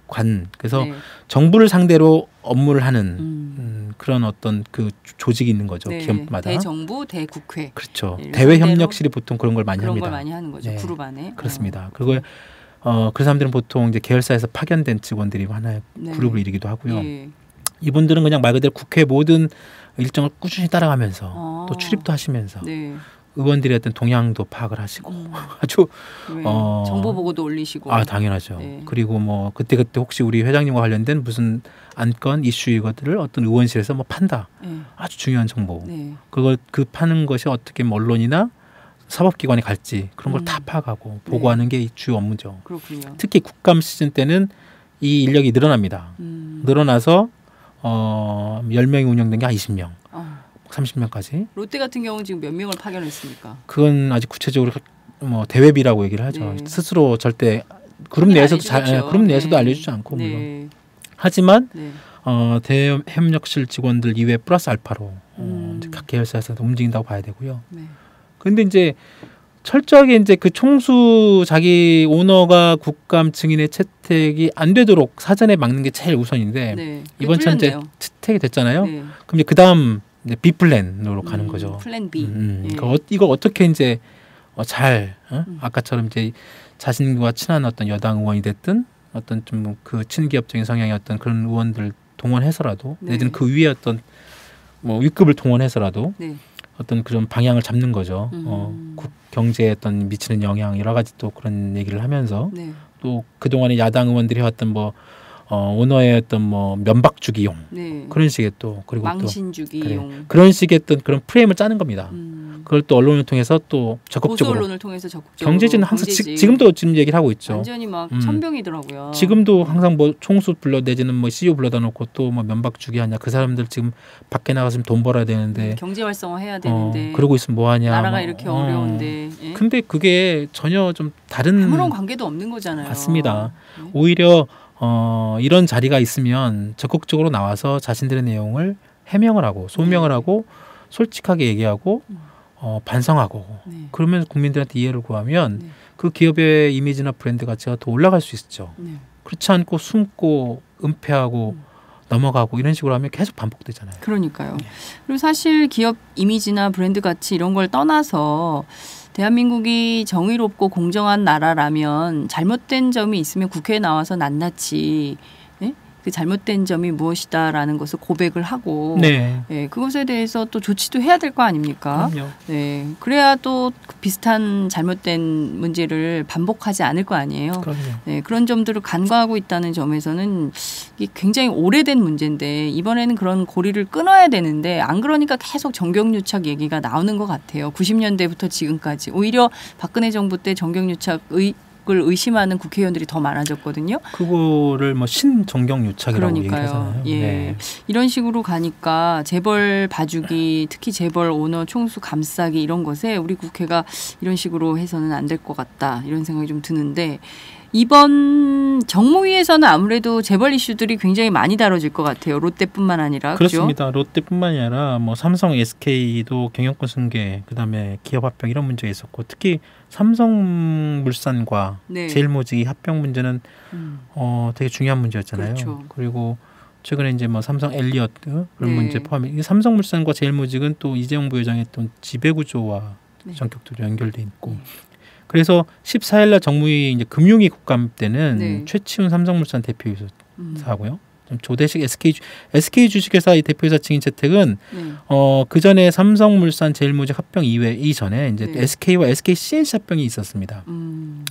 관. 그래서 네. 정부를 상대로 업무를 하는 그런 어떤 그 조직이 있는 거죠. 네. 기업마다. 대정부, 대국회. 그렇죠. 네, 대외 상대로 협력실이 보통 그런 걸 많이 그런 합니다. 걸 많이 하는 거죠. 네. 그룹 안에. 그렇습니다. 그리고 그 사람들은 보통 이제 계열사에서 파견된 직원들이 하나의 네. 그룹을 이루기도 하고요. 예. 이분들은 그냥 말 그대로 국회 모든 일정을 꾸준히 따라가면서 또 출입도 하시면서 네. 의원들의 어떤 동향도 파악을 하시고 아주 네. 정보 보고도 올리시고. 당연하죠. 네. 그리고 뭐 그때 혹시 우리 회장님과 관련된 무슨 안건 이슈 이것들을 어떤 의원실에서 뭐 판다. 네. 아주 중요한 정보. 네. 그걸 그 파는 것이 어떻게 언론이나 사법기관에 갈지 그런 걸 다 파악하고 보고하는 게 주 업무죠. 그렇군요. 특히 국감 시즌 때는 이 인력이 늘어납니다. 늘어나서 10명이 운영된 게 20명, 30명까지. 롯데 같은 경우는 지금 몇 명을 파견했습니까? 그건 아직 구체적으로 뭐 대외비라고 얘기를 하죠. 네. 스스로 절대 그룹 내에서도 그룹 내에서도 알려주지 않고 물론. 네. 하지만 네. 대협력실 직원들 이외 플러스 알파로 이제 각 계열사에서 움직인다고 봐야 되고요. 네. 그런데 이제 철저하게 이제 그 총수 자기 오너가 국감 증인의 채택이 안 되도록 사전에 막는 게 제일 우선인데 네. 이번 참 이제 뚫렸네요. 채택이 됐잖아요. 네. 그럼 이제 그 다음 B 플랜으로 가는 거죠. 플랜 B. 예. 이거 어떻게 이제 잘 아까처럼 이제 자신과 친한 어떤 여당 의원이 됐든 어떤 좀 그 친기업적인 성향의 어떤 그런 의원들 동원해서라도 네. 내지는 그 위에 어떤 뭐 윗급을 동원해서라도 네. 어떤 그런 방향을 잡는 거죠. 경제에 어떤 미치는 영향 여러 가지 또 그런 얘기를 하면서 네. 또 그동안에 야당 의원들이 해왔던 뭐 오너의 어떤 뭐 면박 주기용 네. 그런 식의 또 그리고 망신 또 주기용. 그런 식의 어떤 그런 프레임을 짜는 겁니다. 그걸 또 언론을 통해서 또 보수 적극적으로 언론을 통해서 적극적으로 경제지는 항상 경제지. 지금도 지금 얘기를 하고 있죠. 완전히 막 천병이더라고요. 지금도 항상 뭐 총수 불러 내지는 뭐 CEO 불러다 놓고 또 뭐 면박 주기 하냐 그 사람들 지금 밖에 나가서 돈 벌어야 되는데 경제 활성화 해야 되는데 그러고 있으면 뭐 하냐 나라가 막, 이렇게 어려운데 예? 근데 그게 전혀 좀 다른 아무런 관계도 없는 거잖아요. 맞습니다. 오히려 이런 자리가 있으면 적극적으로 나와서 자신들의 내용을 해명을 하고 소명을 하고 솔직하게 얘기하고 반성하고 그러면 국민들한테 이해를 구하면 그 기업의 이미지나 브랜드 가치가 더 올라갈 수 있죠. 그렇지 않고 숨고 은폐하고 넘어가고 이런 식으로 하면 계속 반복되잖아요. 그러니까요. 그리고 사실 기업 이미지나 브랜드 가치 이런 걸 떠나서 대한민국이 정의롭고 공정한 나라라면 잘못된 점이 있으면 국회에 나와서 낱낱이 그 잘못된 점이 무엇이다라는 것을 고백을 하고 그것에 대해서 또 조치도 해야 될 거 아닙니까? 그럼요. 네, 그래야 또 비슷한 잘못된 문제를 반복하지 않을 거 아니에요. 그럼요. 네, 그런 점들을 간과하고 있다는 점에서는 이게 굉장히 오래된 문제인데 이번에는 그런 고리를 끊어야 되는데 안 그러니까 계속 정경유착 얘기가 나오는 것 같아요. 90년대부터 지금까지 오히려 박근혜 정부 때 정경유착을 의심하는 국회의원들이 더 많아졌거든요. 그거를 뭐 신정경유착이라고 얘기하잖아요. 예. 이런 식으로 가니까 재벌 봐주기, 특히 재벌 오너 총수 감싸기 이런 것에 우리 국회가 이런 식으로 해서는 안 될 것 같다 이런 생각이 좀 드는데 이번 정무위에서는 아무래도 재벌 이슈들이 굉장히 많이 다뤄질 것 같아요. 롯데뿐만 아니라. 그렇습니다. 그렇죠? 롯데뿐만이 아니라 뭐 삼성, SK도 경영권 승계, 그다음에 기업 합병 이런 문제가 있었고 특히 삼성물산과 제일모직이 합병 문제는 되게 중요한 문제였잖아요. 그렇죠. 그리고 최근에 이제 뭐 삼성 엘리엇 그런 문제 포함해 삼성물산과 제일모직은 또 이재용 부회장의 또 지배구조와 전격적으로 연결돼 있고. 그래서 14일 날 정무위 이제 금융위 국감 때는 최치훈 삼성물산 대표이사하고요. 조대식 SK 주식회사 이 대표이사 증인 채택은 그 전에 삼성물산 제일모직 합병 이전에 이제 SK와 SK CNC 합병이 있었습니다.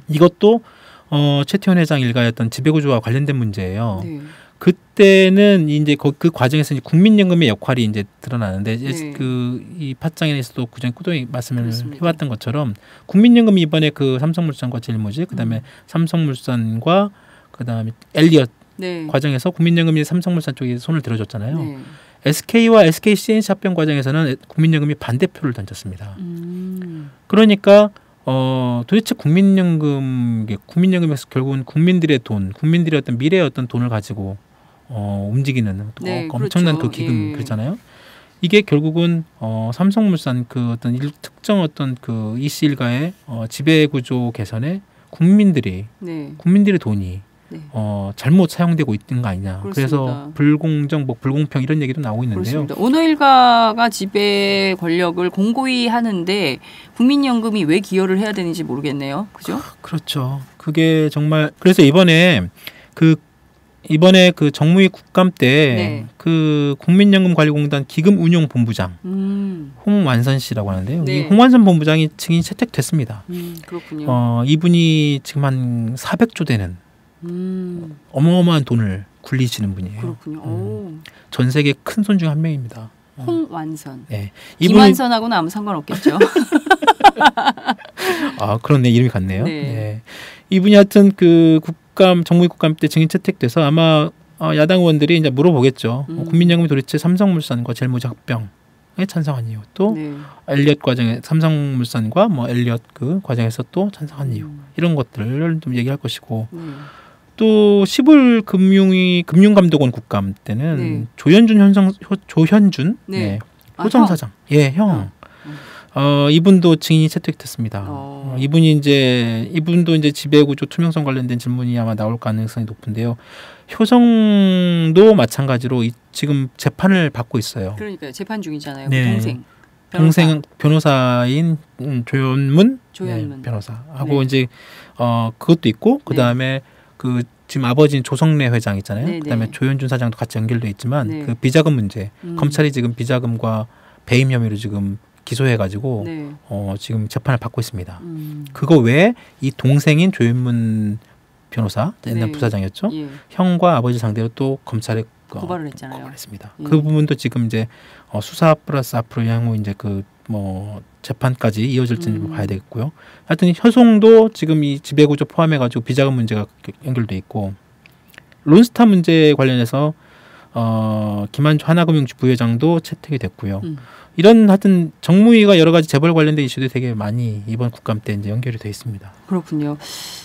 이것도 최태원 회장 일가였던 지배구조와 관련된 문제예요. 그때는 이제 그 과정에서 이제 국민연금의 역할이 이제 드러나는데 이 팟장에서도 그전에 꾸준히 말씀을 해왔던 것처럼 국민연금이 이번에 그 삼성물산과 제일모직 그다음에 삼성물산과 그다음에 엘리엇 과정에서 국민연금이 삼성물산 쪽에 손을 들어줬잖아요. SK와 SK CNC 합병 과정에서는 국민연금이 반대표를 던졌습니다. 그러니까 도대체 국민연금에서 결국은 국민들의 돈, 국민들의 어떤 미래의 어떤 돈을 가지고 움직이는 엄청난 그 기금 그렇잖아요. 이게 결국은 삼성물산 그 어떤 특정 어떤 그 이씨 일가의 지배 구조 개선에 국민들의 돈이 잘못 사용되고 있는 거 아니냐. 그렇습니다. 그래서 불공정, 불공평 이런 얘기도 나오고 있는데요. 그렇습니다. 오너 일가가 지배 권력을 공고히 하는데 국민연금이 왜 기여를 해야 되는지 모르겠네요. 그죠? 그렇죠. 그게 정말 그래서 이번에 그 정무위 국감 때 그 국민연금관리공단 기금운용본부장 홍완선 씨라고 하는데요. 이 홍완선 본부장이 증인 채택됐습니다. 그렇군요. 이분이 지금 한 400조 되는 어마어마한 돈을 굴리시는 분이에요. 그렇군요. 전 세계 큰 손 중 한 명입니다. 홍완선. 네. 김완선하고는 아무 상관없겠죠. 아, 그렇네. 이름이 같네요. 네. 이분이 하여튼 그 정무위 국감 때 증인 채택돼서 아마 야당 의원들이 이제 물어보겠죠. 국민연금이 도대체 삼성물산과 제일모직 합병에 찬성한 이유, 또 엘리엇 과정에 삼성물산과 뭐 엘리엇 그 과정에서 또 찬성한 이유 이런 것들을 좀 얘기할 것이고 또 10월 금융감독원 국감 때는 조현준 호정사장 형. 이분도 증인이 채택됐습니다. 이분도 이제 지배구조 투명성 관련된 질문이 아마 나올 가능성이 높은데요. 효성도 마찬가지로 지금 재판을 받고 있어요. 그러니까요. 재판 중이잖아요. 동생 변호사인 조현문 변호사하고 이제 그것도 있고 그다음에 그 지금 아버지인 조성래 회장 있잖아요. 그다음에 조현준 사장도 같이 연결돼 있지만 그 비자금 문제 검찰이 지금 비자금과 배임 혐의로 지금 기소해가지고 지금 재판을 받고 있습니다. 그거 외에 이 동생인 조현문 변호사 옛날 네. 부사장이었죠. 예. 형과 아버지 상대로 또 검찰에 고발을 했잖아요. 고발했습니다. 예. 그 부분도 지금 이제 수사 플러스 앞으로 향후 이제 그 뭐 재판까지 이어질지는 봐야 되겠고요. 하여튼 효송도 지금 이 지배구조 포함해가지고 비자금 문제가 연결돼 있고 론스타 문제 관련해서 김한주 하나금융주 부회장도 채택이 됐고요. 이런 하여튼 정무위가 여러 가지 재벌 관련된 이슈들이 되게 많이 이번 국감 때 이제 연결이 돼 있습니다. 그렇군요.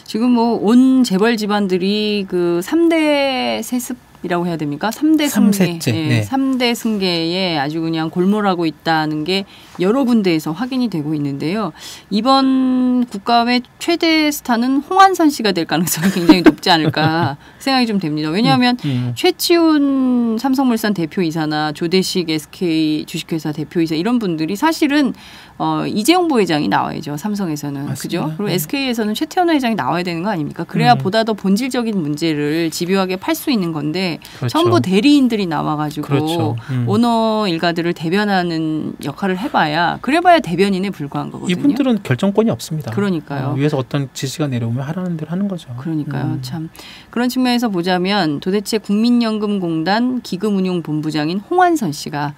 지금 뭐 온 재벌 집안들이 그 3대 세습이라고 해야 됩니까? 3대 승계. 삼세째, 예, 네. 3대 승계에 아주 그냥 골몰하고 있다는 게 여러 군데에서 확인이 되고 있는데요. 이번 국감의 최대 스타는 홍한선 씨가 될 가능성이 굉장히 높지 않을까 생각이 좀 됩니다. 왜냐하면 최치훈 삼성물산 대표이사나 조대식 SK 주식회사 대표이사 이런 분들이 사실은 이재용 부회장이 나와야죠. 삼성에서는. 그죠? 그리고 SK에서는 최태원 회장이 나와야 되는 거 아닙니까? 그래야 보다 더 본질적인 문제를 집요하게 팔 수 있는 건데 그렇죠. 전부 대리인들이 나와가지고 그렇죠. 오너 일가들을 대변하는 역할을 해봐야 그래봐야 대변인에 불과한 거거든요. 이분들은 결정권이 없습니다. 그러니까요. 위에서 어떤 지시가 내려오면 하라는 대로 하는 거죠. 그러니까요. 참 그런 측면에서 보자면 도대체 국민연금공단 기금운용본부장인 홍한선 씨가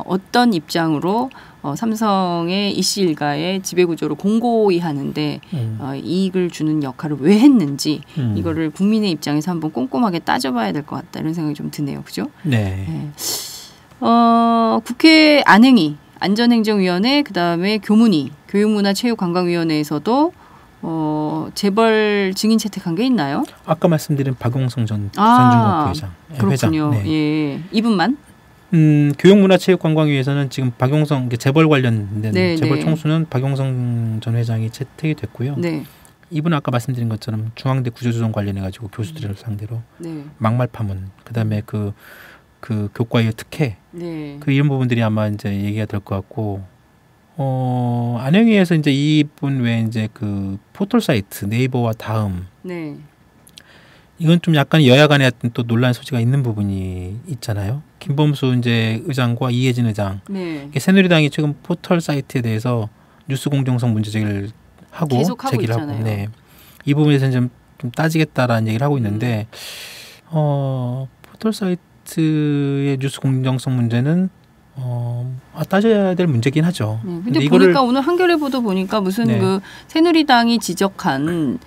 어떤 입장으로 삼성의 이씨 일가의 지배구조를 공고히 하는데 이익을 주는 역할을 왜 했는지 이거를 국민의 입장에서 한번 꼼꼼하게 따져봐야 될 것 같다 이런 생각이 좀 드네요. 그죠? 네. 네. 국회 안행위 안전행정위원회 그다음에 교문위 교육문화체육관광위원회에서도 재벌 증인 채택한 게 있나요? 아까 말씀드린 박용성 전 전중국 부회장. 그렇군요. 회장. 네. 예, 이분만? 교육문화체육관광위에서는 지금 박용성 재벌 관련된 네, 재벌 네. 총수는 박용성 전 회장이 채택이 됐고요. 네. 이분은 아까 말씀드린 것처럼 중앙대 구조조정 관련해 가지고 교수들을 상대로 네. 막말 파문, 그다음에 그 교과의 특혜, 네. 그 이런 부분들이 아마 이제 얘기가 될 것 같고, 안행위에서 이제 이분 외에 이제 그 포털 사이트 네이버와 다음, 네. 이건 좀 약간 여야 간에 또 논란 소지가 있는 부분이 있잖아요. 김범수 이제 의장과 이혜진 의장, 네. 새누리당이 최근 포털 사이트에 대해서 뉴스 공정성 문제 제기를 하고 계속 하고 제기를 있잖아요. 하고, 네. 이 부분에서 좀 따지겠다라는 얘기를 하고 있는데, 포털 사이트의 뉴스 공정성 문제는 따져야 될 문제긴 하죠. 네, 근데 보니까 오늘 한겨레 보도 보니까 무슨 네. 그 새누리당이 지적한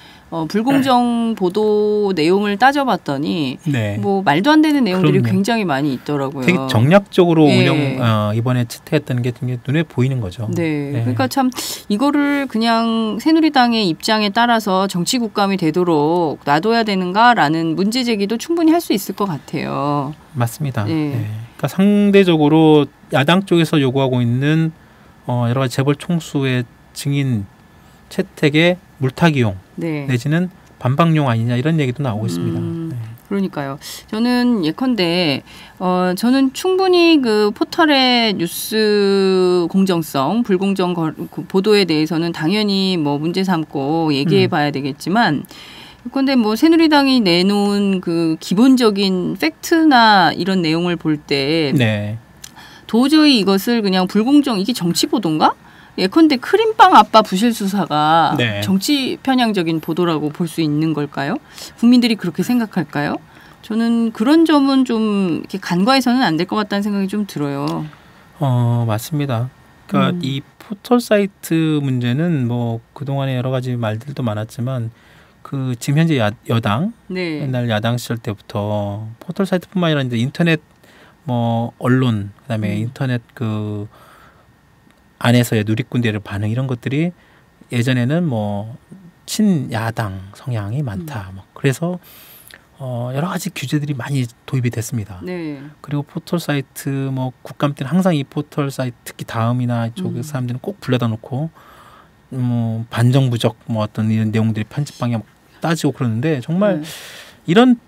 불공정 보도 내용을 따져봤더니 네. 뭐 말도 안 되는 내용들이 그럼요. 굉장히 많이 있더라고요. 되게 정략적으로 네. 이번에 채택했다는 게 되게 눈에 보이는 거죠. 네. 그러니까 참 이거를 그냥 새누리당의 입장에 따라서 정치 국감이 되도록 놔둬야 되는가라는 문제 제기도 충분히 할 수 있을 것 같아요. 맞습니다. 네. 네. 그러니까 상대적으로 야당 쪽에서 요구하고 있는 여러 가지 재벌 총수의 증인 채택의 물타기용 네. 내지는 반박용 아니냐 이런 얘기도 나오고 있습니다. 네. 그러니까요. 저는 예컨대 저는 충분히 그 포털의 뉴스 공정성, 불공정 보도에 대해서는 당연히 뭐 문제 삼고 얘기해 봐야 되겠지만 그런데 뭐 새누리당이 내놓은 그 기본적인 팩트나 이런 내용을 볼 때 네. 도저히 이것을 그냥 불공정 이게 정치 보도인가? 예컨대 크림빵 아빠 부실 수사가 네. 정치 편향적인 보도라고 볼 수 있는 걸까요? 국민들이 그렇게 생각할까요? 저는 그런 점은 좀 이렇게 간과해서는 안 될 것 같다는 생각이 좀 들어요. 맞습니다. 그러니까 이 포털 사이트 문제는 뭐 그동안에 여러 가지 말들도 많았지만 그 지금 현재 여당 네. 옛날 야당 시절 때부터 포털 사이트뿐만 아니라 이제 인터넷 뭐 언론 그다음에 인터넷 그 안에서의 누리꾼들의 반응 이런 것들이 예전에는 뭐 친야당 성향이 많다. 뭐 그래서 여러 가지 규제들이 많이 도입이 됐습니다. 네. 그리고 포털 사이트 뭐 국감 때는 항상 이 포털 사이트 특히 다음이나 이쪽 사람들은 꼭 불러다 놓고 반정부적 뭐 어떤 이런 내용들이 편집방에 따지고 그러는데 정말 이런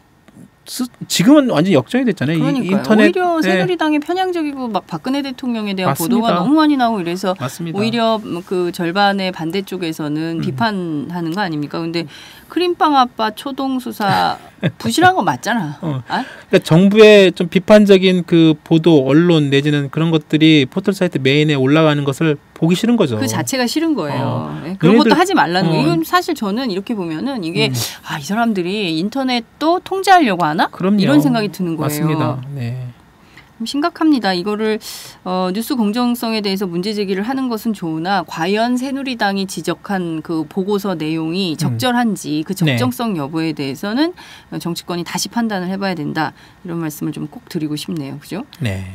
지금은 완전히 역전이 됐잖아요. 그러니까요. 인터넷 오히려 새누리당이 편향적이고 막 박근혜 대통령에 대한 맞습니다. 보도가 너무 많이 나오고 이래서 맞습니다. 오히려 그 절반의 반대 쪽에서는 비판하는 거 아닙니까? 근데 크림빵 아빠 초동 수사 부실한 거 맞잖아. 그러니까 정부의 좀 비판적인 그 보도 언론 내지는 그런 것들이 포털 사이트 메인에 올라가는 것을 보기 싫은 거죠. 그 자체가 싫은 거예요. 네, 그런 것도 하지 말라는 거예요. 이건 사실 저는 이렇게 보면은 이게 이 사람들이 인터넷도 통제하려고 하나? 그럼요. 이런 생각이 드는 거예요. 맞습니다. 네. 심각합니다. 이거를 뉴스 공정성에 대해서 문제 제기를 하는 것은 좋으나 과연 새누리당이 지적한 그 보고서 내용이 적절한지 그 적정성 여부에 대해서는 정치권이 다시 판단을 해봐야 된다. 이런 말씀을 좀 꼭 드리고 싶네요. 그죠? 네.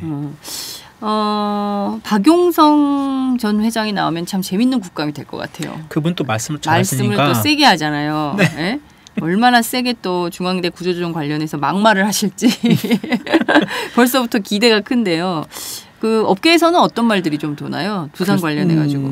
박용성 전 회장이 나오면 참 재밌는 국감이 될 것 같아요. 그분 또 말씀을 잘하시니까. 말씀을 또 세게 하잖아요. 네. 네? 얼마나 세게 또 중앙대 구조조정 관련해서 막말을 하실지 벌써부터 기대가 큰데요. 그 업계에서는 어떤 말들이 좀 도나요? 두산 관련해 가지고.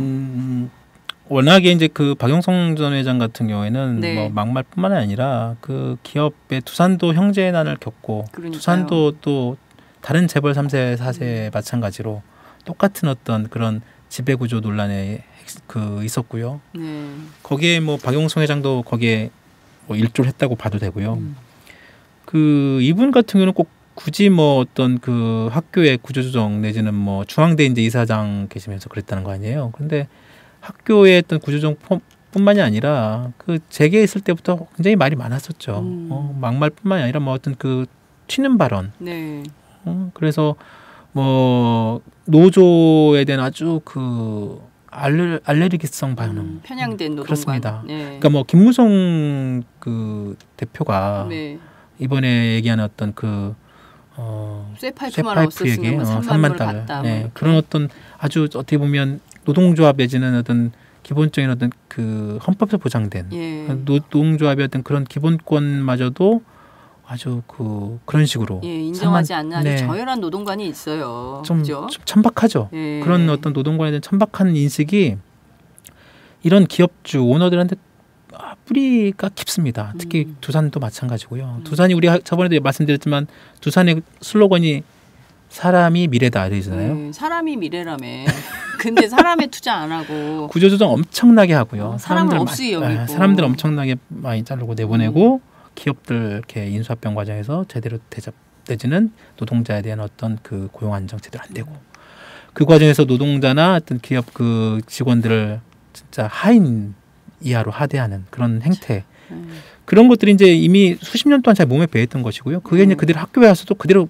워낙에 이제 그 박용성 전 회장 같은 경우에는 네. 뭐 막말뿐만 아니라 그 기업의 두산도 형제난을 겪고 그러니까요. 두산도 또 다른 재벌 3세 4세 마찬가지로 똑같은 어떤 그런 지배구조 논란에 그 있었고요. 네. 거기에 뭐 박용성 회장도 거기에 뭐 일조를 했다고 봐도 되고요. 그 이분 같은 경우는 꼭 굳이 뭐 어떤 그 학교의 구조조정 내지는 뭐 중앙대 이제 이사장 계시면서 그랬다는 거 아니에요. 그런데 학교의 어떤 구조조정뿐만이 아니라 그 재개했을 때부터 굉장히 말이 많았었죠. 막말뿐만이 아니라 뭐 어떤 그 튀는 발언. 네. 그래서 뭐 노조에 대한 아주 그 알레르기성 반응. 편향된 노동관. 그렇습니다. 네. 그러니까 뭐 김무성 그 대표가 네. 이번에 얘기한 어떤 그 쇠파이프만 없었으면 뭐 3만 달러. 네. 그런 어떤 아주 어떻게 보면 노동조합 내지는 어떤 기본적인 어떤 그 헌법에서 보장된 노동조합의 어떤 그런 기본권마저도 아주 그런 식으로 인정하지 않는 아주 저열한 노동관이 있어요. 좀 그죠? 천박하죠. 그런 어떤 노동관에 대한 천박한 인식이 이런 기업주 오너들한테 뿌리가 깊습니다. 특히 두산도 마찬가지고요. 두산이 우리 저번에도 말씀드렸지만 두산의 슬로건이 사람이 미래다 이러잖아요. 사람이 미래라며. 근데 사람에 투자 안 하고 구조조정 엄청나게 하고요. 사람을 없이 여기고 사람들 엄청나게 많이 자르고 내보내고 기업들 이렇게 인수합병 과정에서 제대로 대접되지는 노동자에 대한 어떤 그 고용 안정 제대로 안 되고 그 과정에서 노동자나 어떤 기업 그 직원들을 진짜 하인 이하로 하대하는 그런 행태 그런 것들이 이제 이미 수십 년 동안 잘 몸에 배했던 것이고요. 그게 이제 그대로 학교에 와서도 그대로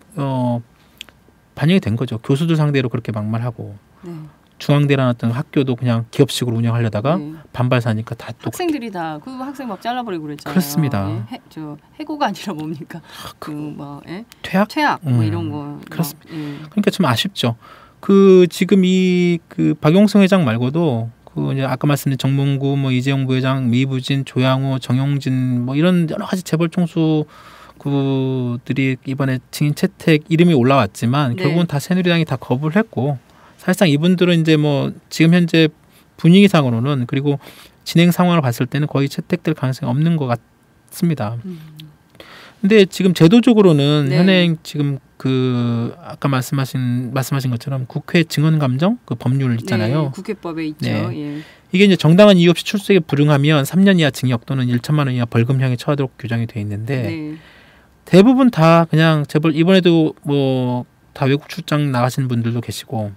반영이 된 거죠. 교수들 상대로 그렇게 막말하고 중앙대라는 어떤 학교도 그냥 기업식으로 운영하려다가 반발사니까 다 또 학생들이 다 그 학생 막 잘라버리고 그랬잖아요. 그렇습니다. 해고가 아니라 뭡니까? 퇴학 뭐 이런 거. 그렇습니다. 그러니까 좀 아쉽죠. 그 지금 이 그 박용성 회장 말고도 그 이제 아까 말씀드린 정몽구, 뭐 이재용 부회장, 미부진, 조양호, 정용진 뭐 이런 여러 가지 재벌 총수 그들이 이번에 증인 채택 이름이 올라왔지만 결국은 다 새누리당이 다 거부를 했고 사실상 이분들은 이제 뭐 지금 현재 분위기상으로는 그리고 진행 상황을 봤을 때는 거의 채택될 가능성이 없는 것 같습니다. 근데 지금 제도적으로는 현행 지금 그 아까 말씀하신 것처럼 국회 증언 감정 그 법률 있잖아요. 네, 국회법에 있죠. 이게 이제 정당한 이유 없이 출석에 불응하면 3년 이하 징역 또는 1천만 원 이하 벌금형에 처하도록 규정이 돼 있는데 대부분 다 그냥 재벌 이번에도 뭐 다 외국 출장 나가신 분들도 계시고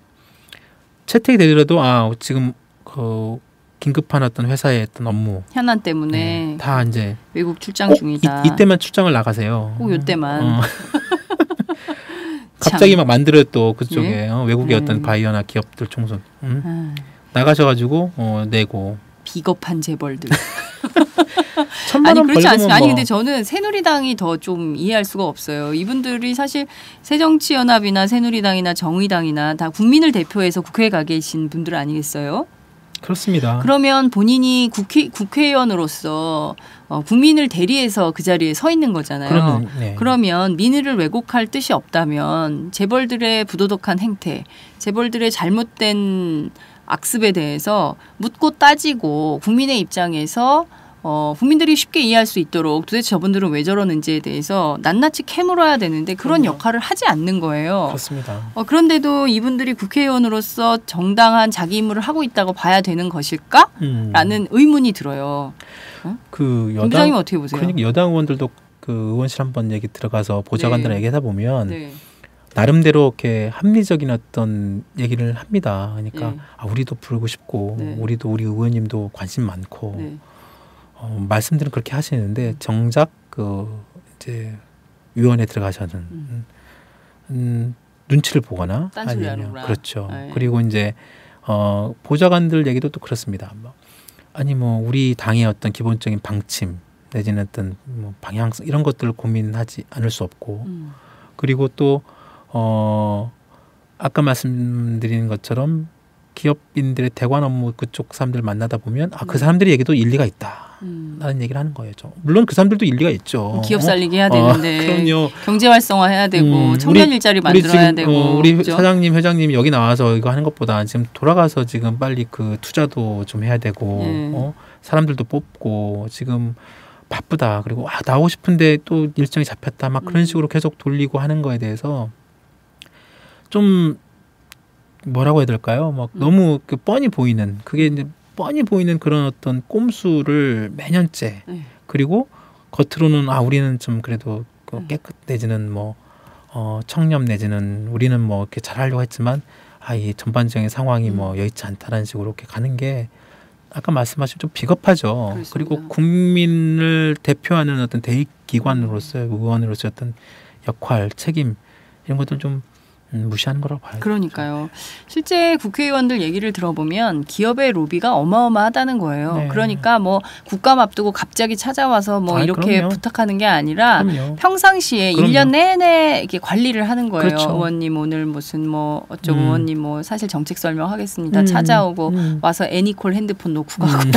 채택이 되더라도 지금 그 긴급한 어떤 회사의 어떤 업무 현안 때문에 다 이제 외국 출장 중이다. 이때만 출장을 나가세요. 꼭 이때만. 갑자기 막 만들어 또 그쪽에 외국의 어떤 바이오나 기업들 총수 나가셔가지고 내고 비겁한 재벌들. 아니 그렇지 않습니다. 아니 근데 저는 새누리당이 더 좀 이해할 수가 없어요. 이분들이 사실 새정치연합이나 새누리당이나 정의당이나 다 국민을 대표해서 국회에 가 계신 분들 아니겠어요? 그렇습니다. 그러면 본인이 국회의원으로서 국민을 대리해서 그 자리에 서 있는 거잖아요. 그러면 민의를 왜곡할 뜻이 없다면 재벌들의 부도덕한 행태, 재벌들의 잘못된 악습에 대해서 묻고 따지고 국민의 입장에서 국민들이 쉽게 이해할 수 있도록 도대체 저분들은 왜 저러는지에 대해서 낱낱이 캐물어야 되는데 그런 역할을 하지 않는 거예요. 그렇습니다. 그런데도 이분들이 국회의원으로서 정당한 자기 임무를 하고 있다고 봐야 되는 것일까? 라는 의문이 들어요. 그 본부장님 어떻게 보세요? 그러니까 여당 의원들도 그 의원실 한번 얘기 들어가서 보좌관들 얘기하다 보면 나름대로 이렇게 합리적인 어떤 얘기를 합니다. 그러니까 네. 우리도 부르고 싶고 네. 우리도 우리 의원님도 관심 많고 네. 말씀들은 그렇게 하시는데 정작 그 이제 위원회 들어가서는 눈치를 보거나 딴소리 아니면 하는구나. 그렇죠. 네. 그리고 이제 보좌관들 얘기도 또 그렇습니다. 아니 뭐 우리 당의 어떤 기본적인 방침 내지는 어떤 뭐 방향성 이런 것들을 고민하지 않을 수 없고 그리고 또 아까 말씀드린 것처럼 기업인들의 대관 업무 그쪽 사람들 만나다 보면 그 사람들의 얘기도 일리가 있다. 라는 얘기를 하는 거예요. 물론 그 사람들도 일리가 있죠. 기업 살리기 해야 되는데 그럼요. 경제 활성화 해야 되고 청년 일자리 만들어야 되고 우리 그죠? 사장님 회장님이 여기 나와서 이거 하는 것보다 지금 돌아가서 지금 빨리 그 투자도 좀 해야 되고 사람들도 뽑고 지금 바쁘다. 그리고 나오고 싶은데 또 일정이 잡혔다. 막 그런 식으로 계속 돌리고 하는 거에 대해서 좀 뭐라고 해야 될까요? 막 너무 그 뻔히 보이는 그게 이제 뻔히 보이는 그런 어떤 꼼수를 매년째 그리고 겉으로는 우리는 좀 그래도 깨끗 내지는 뭐 청렴 내지는 우리는 뭐 이렇게 잘하려고 했지만 이 전반적인 상황이 뭐 여의치 않다라는 식으로 이렇게 가는 게 아까 말씀하신 좀 비겁하죠. 그렇습니다. 그리고 국민을 대표하는 어떤 대의기관으로서 의원으로서 어떤 역할, 책임 이런 것들 좀 무시하는 거라고 봐요. 그러니까요. 실제 국회의원들 얘기를 들어보면 기업의 로비가 어마어마하다는 거예요. 네. 그러니까 뭐 국감 앞두고 갑자기 찾아와서 뭐 이렇게 그럼요. 부탁하는 게 아니라 그럼요. 평상시에 그럼요. 1년 내내 이렇게 관리를 하는 거예요. 그렇죠. 의원님 오늘 무슨 뭐 어쩌고 의원님 뭐 사실 정책 설명하겠습니다. 찾아오고 와서 애니콜 핸드폰 놓고 가고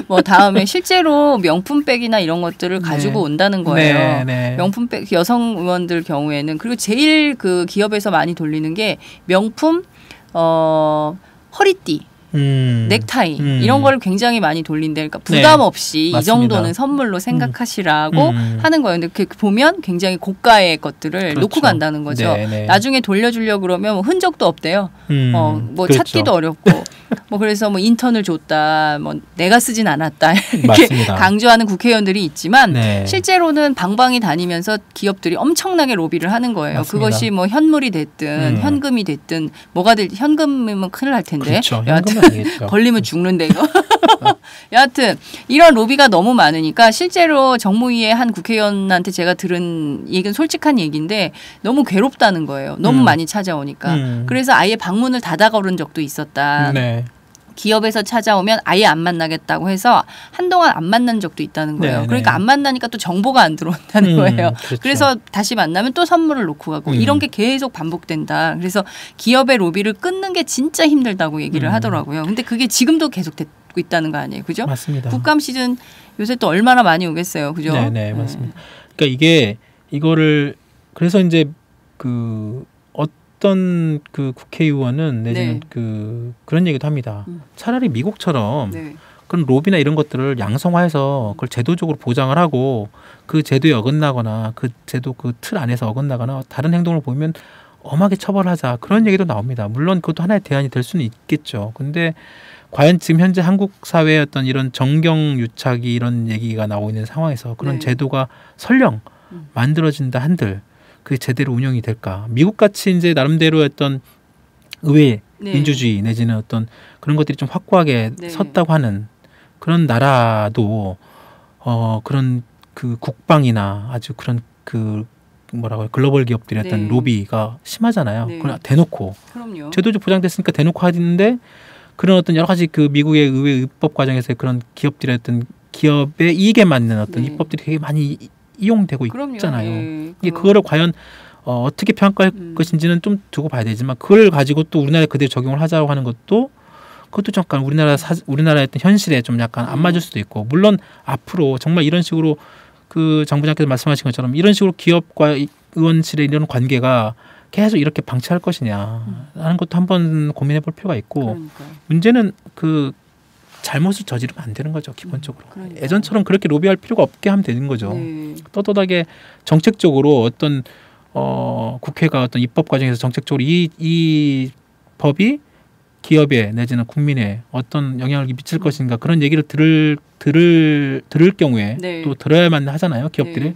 뭐 다음에 실제로 명품백이나 이런 것들을 가지고 온다는 거예요. 네, 네. 명품백 여성 의원들 경우에는 그리고 제일 그 기업에서 많이 돌리는 게 명품 허리띠 넥타이 이런 거를 굉장히 많이 돌린대. 그러니까 부담 없이 맞습니다. 이 정도는 선물로 생각하시라고 하는 거예요. 근데 보면 굉장히 고가의 것들을 그렇죠. 놓고 간다는 거죠. 네. 나중에 돌려주려고 그러면 흔적도 없대요. 뭐 그렇죠. 찾기도 어렵고. 뭐 그래서 뭐 인턴을 줬다, 뭐 내가 쓰진 않았다 이렇게 맞습니다. 강조하는 국회의원들이 있지만 네. 실제로는 방방이 다니면서 기업들이 엄청나게 로비를 하는 거예요. 맞습니다. 그것이 뭐 현물이 됐든 현금이 됐든 뭐가 될 현금이면 큰일 날 텐데. 그렇죠. 여하튼 아니겠죠. 걸리면 죽는데 이거. 여하튼 이런 로비가 너무 많으니까 실제로 정무위의 한 국회의원한테 제가 들은 얘기는 솔직한 얘기인데 너무 괴롭다는 거예요. 너무 많이 찾아오니까. 그래서 아예 방문을 닫아 걸은 적도 있었다. 네. 기업에서 찾아오면 아예 안 만나겠다고 해서 한동안 안 만난 적도 있다는 거예요. 네네. 그러니까 안 만나니까 또 정보가 안 들어온다는 거예요. 그렇죠. 그래서 다시 만나면 또 선물을 놓고 가고 이런 게 계속 반복된다. 그래서 기업의 로비를 끊는 게 진짜 힘들다고 얘기를 하더라고요. 근데 그게 지금도 계속 되고 있다는 거 아니에요. 그죠? 맞습니다. 국감 시즌 요새 또 얼마나 많이 오겠어요. 그죠? 네, 맞습니다. 그러니까 이거를 그래서 이제 그 어떤 그 국회의원은 내지는 그런 얘기도 합니다. 차라리 미국처럼 네. 그런 로비나 이런 것들을 양성화해서 그걸 제도적으로 보장을 하고 그 제도에 어긋나거나 그 제도 그 틀 안에서 어긋나거나 다른 행동을 보이면 엄하게 처벌하자 그런 얘기도 나옵니다. 물론 그것도 하나의 대안이 될 수는 있겠죠. 근데 과연 지금 현재 한국 사회의 어떤 이런 정경유착이 이런 얘기가 나오고 있는 상황에서 그런 제도가 설령 만들어진다 한들 그게 제대로 운영이 될까? 미국 같이 이제 나름대로 어떤 의회 민주주의 내지는 어떤 그런 것들이 좀 확고하게 섰다고 하는 그런 나라도 그런 그 국방이나 아주 그런 그 뭐라고 해요? 글로벌 기업들의 어떤 로비가 심하잖아요. 그건 대놓고 그럼요. 제도적 보장됐으니까 대놓고 하는데 그런 어떤 여러 가지 그 미국의 의회 입법 과정에서 그런 기업들의 어떤 기업의 이익에 맞는 어떤 입법들이 되게 많이 이용되고 있잖아요. 이게 그거를 과연 어떻게 평가할 것인지는 좀 두고 봐야 되지만 그걸 가지고 또 우리나라에 그대로 적용을 하자고 하는 것도 그것도 잠깐 우리나라의 어떤 현실에 좀 약간 안 맞을 수도 있고 물론 앞으로 정말 이런 식으로 그 정부장께서 말씀하신 것처럼 이런 식으로 기업과 의원실의 이런 관계가 계속 이렇게 방치할 것이냐 하는 것도 한번 고민해 볼 필요가 있고 문제는 그 잘못을 저지르면 안 되는 거죠. 기본적으로. 예전처럼 그렇게 로비할 필요가 없게 하면 되는 거죠. 떳떳하게 정책적으로 어떤 국회가 어떤 입법 과정에서 정책적으로 이 법이 기업에 내지는 국민에 어떤 영향을 미칠 것인가 그런 얘기를 들을 경우에 또 들어야만 하잖아요. 기업들이.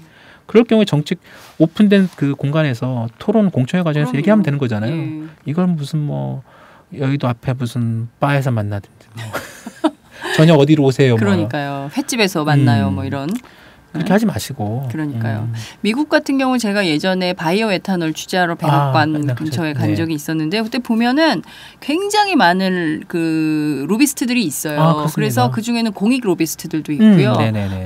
그럴 경우에 정책 오픈된 그 공간에서 토론 공청회 과정에서 그럼요. 얘기하면 되는 거잖아요. 예. 이걸 무슨 뭐 여의도 앞에 무슨 바에서 만나든지 뭐. 저녁 어디로 오세요. 그러니까요. 횟집에서 만나요. 뭐 이런. 그렇게 하지 마시고. 그러니까요. 미국 같은 경우 제가 예전에 바이오 에탄올 취재하러 백악관 근처에 간 적이 있었는데 그때 보면은 굉장히 많은 그 로비스트들이 있어요. 그래서 그 중에는 공익 로비스트들도 있고요.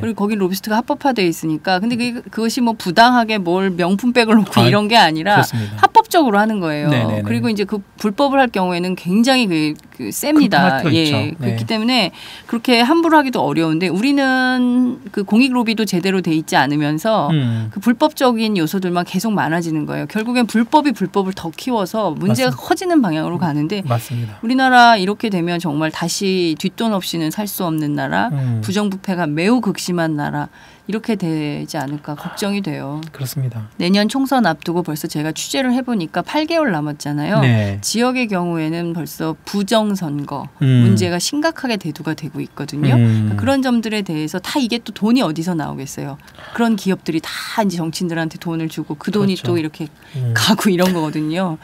그리고 거기 로비스트가 합법화되어 있으니까 근데 그것이 뭐 부당하게 뭘 명품백을 놓고 이런 게 아니라 그렇습니다. 합법적으로 하는 거예요. 그리고 이제 그 불법을 할 경우에는 굉장히 그 셉니다. 예. 그렇기 때문에 그렇게 함부로 하기도 어려운데 우리는 그 공익 로비도 제대로 돼 있지 않으면서 그 불법적인 요소들만 계속 많아지는 거예요. 결국엔 불법이 불법을 더 키워서 문제가 커지는 방향으로 가는데 맞습니다. 우리나라 이렇게 되면 정말 다시 뒷돈 없이는 살 수 없는 나라, 부정부패가 매우 극심한 나라 이렇게 되지 않을까 걱정이 돼요. 그렇습니다. 내년 총선 앞두고 벌써 제가 취재를 해보니까 8개월 남았잖아요. 네. 지역의 경우에는 벌써 부정선거 문제가 심각하게 대두가 되고 있거든요. 그러니까 그런 점들에 대해서 다 이게 또 돈이 어디서 나오겠어요. 그런 기업들이 다 이제 정치인들한테 돈을 주고 그 돈이 또 이렇게 가고 이런 거거든요.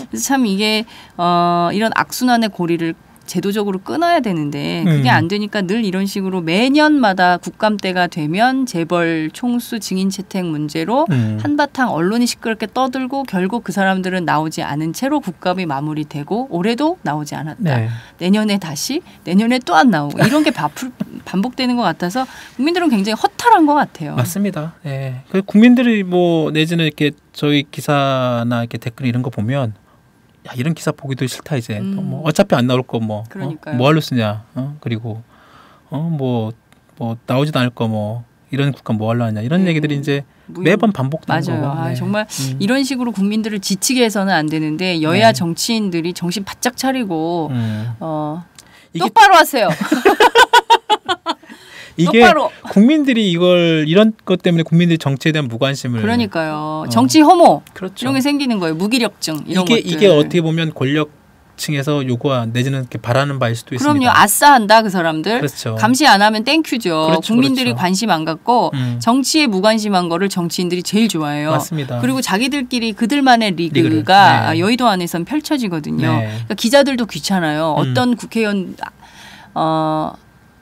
그래서 참 이게 이런 악순환의 고리를 제도적으로 끊어야 되는데 그게 안 되니까 늘 이런 식으로 매년마다 국감 때가 되면 재벌 총수 증인 채택 문제로 한바탕 언론이 시끄럽게 떠들고 결국 그 사람들은 나오지 않은 채로 국감이 마무리되고 올해도 나오지 않았다. 내년에 다시 내년에 또 안 나오고 이런 게 반복되는 것 같아서 국민들은 굉장히 허탈한 것 같아요. 맞습니다. 예. 그 국민들이 뭐 내지는 이렇게 저희 기사나 이렇게 댓글 이런 거 보면 야, 이런 기사 보기도 싫다 이제. 뭐 어차피 안 나올 거 뭐. 뭐 하러 쓰냐. 그리고 뭐 나오지도 않을 거 뭐 이런 국감 뭐 하려 하냐. 이런 얘기들이 이제 매번 반복되는 거고. 맞아요. 정말 이런 식으로 국민들을 지치게 해서는 안 되는데 여야 정치인들이 정신 바짝 차리고 똑바로 하세요. 이게 똑바로. 국민들이 이런 것 때문에 국민들이 정치에 대한 무관심을 그러니까요. 정치 혐오 이런 게 생기는 거예요. 무기력증 이런 것들. 이게 어떻게 보면 권력층에서 요구한 내지는 이렇게 바라는 바일 수도 있습니다. 그럼요. 아싸한다 그 사람들. 그렇죠. 감시 안 하면 땡큐죠. 국민들이 관심 안 갖고 정치에 무관심한 거를 정치인들이 제일 좋아해요. 맞습니다. 그리고 자기들끼리 그들만의 리그가 여의도 안에선 펼쳐지거든요. 그러니까 기자들도 귀찮아요. 어떤 국회의원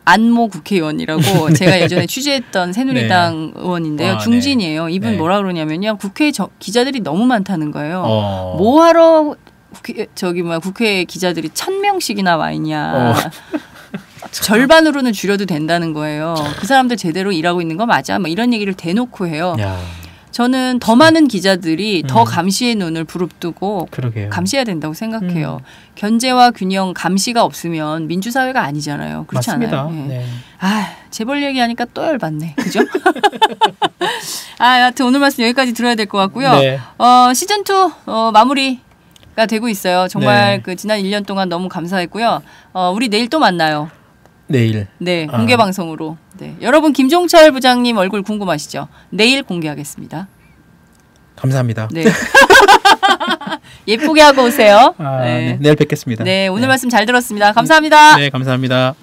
안모 국회의원이라고 제가 예전에 취재했던 새누리당 의원인데요. 중진이에요. 이분 뭐라 그러냐면요. 국회에 기자들이 너무 많다는 거예요. 뭐하러 국회 기자들이 1000명씩이나 와 있냐. 절반으로는 줄여도 된다는 거예요. 그 사람들 제대로 일하고 있는 거 맞아? 뭐 이런 얘기를 대놓고 해요. 저는 더 많은 기자들이 더 감시의 눈을 부릅뜨고 감시해야 된다고 생각해요. 견제와 균형, 감시가 없으면 민주사회가 아니잖아요. 그렇지 맞습니다. 않아요? 네. 재벌 얘기하니까 또 열받네. 그죠? 여하튼 오늘 말씀 여기까지 들어야 될 것 같고요. 시즌2 마무리가 되고 있어요. 정말 그 지난 1년 동안 너무 감사했고요. 우리 내일 또 만나요. 내일. 네, 공개 방송으로. 네. 여러분 김종철 부장님 얼굴 궁금하시죠? 내일 공개하겠습니다. 감사합니다. 네. 예쁘게 하고 오세요. 네. 내일 뵙겠습니다. 네, 오늘 말씀 잘 들었습니다. 감사합니다. 네, 감사합니다.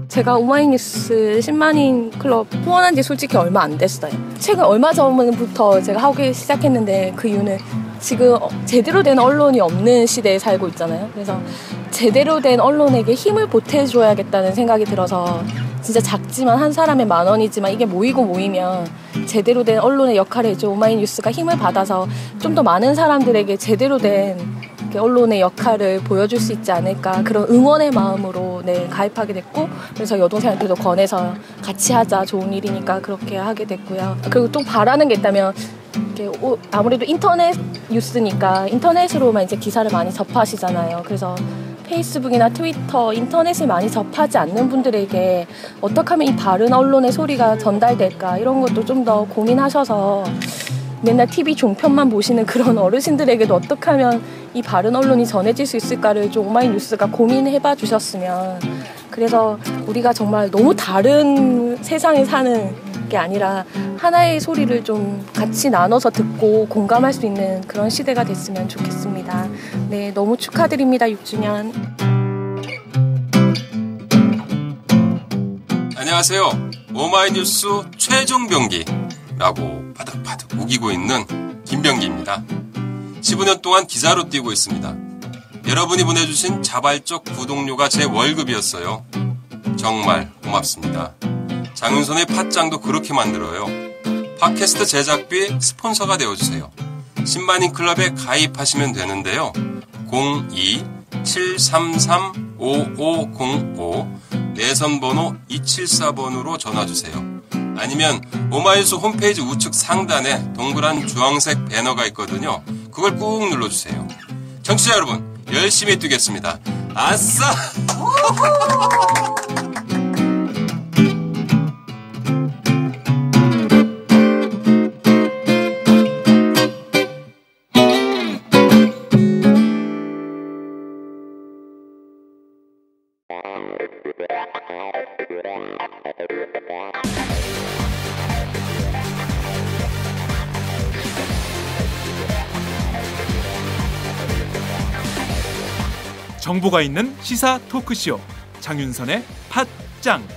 제가 오마이뉴스 10만인 클럽 후원한 지 솔직히 얼마 안 됐어요. 최근 얼마 전부터 제가 하기 시작했는데 그 이유는 지금 제대로 된 언론이 없는 시대에 살고 있잖아요. 그래서 제대로 된 언론에게 힘을 보태줘야겠다는 생각이 들어서 진짜 작지만 한 사람의 10,000원이지만 이게 모이면 제대로 된 언론의 역할을 해줘 오마이뉴스가 힘을 받아서 좀 더 많은 사람들에게 제대로 된 언론의 역할을 보여줄 수 있지 않을까 그런 응원의 마음으로 가입하게 됐고 그래서 여동생한테도 권해서 같이 하자 좋은 일이니까 그렇게 하게 됐고요. 그리고 또 바라는 게 있다면 아무래도 인터넷 뉴스니까 인터넷으로만 이제 기사를 많이 접하시잖아요. 그래서 페이스북이나 트위터, 인터넷을 많이 접하지 않는 분들에게 어떻게 하면 이 바른 언론의 소리가 전달될까 이런 것도 좀 더 고민하셔서 맨날 TV 종편만 보시는 그런 어르신들에게도 어떻게 하면 이 바른 언론이 전해질 수 있을까를 좀 오마이뉴스가 고민해봐 주셨으면 그래서 우리가 정말 너무 다른 세상에 사는 게 아니라 하나의 소리를 좀 같이 나눠서 듣고 공감할 수 있는 그런 시대가 됐으면 좋겠습니다. 네, 너무 축하드립니다. 6주년. 안녕하세요. 오마이뉴스 최종 병기라고 바득바득 우기고 있는 김병기입니다. 15년 동안 기자로 뛰고 있습니다. 여러분이 보내주신 자발적 구독료가 제 월급이었어요. 정말 고맙습니다. 장윤선의 팟짱도 그렇게 만들어요. 팟캐스트 제작비 스폰서가 되어주세요. 10만인 클럽에 가입하시면 되는데요. 02-733-5505 내선번호 274번으로 전화주세요. 아니면 오마이뉴스 홈페이지 우측 상단에 동그란 주황색 배너가 있거든요. 그걸 꾹 눌러주세요. 청취자 여러분, 열심히 뛰겠습니다. 아싸! 정보가 있는 시사 토크쇼 장윤선의 팟짱.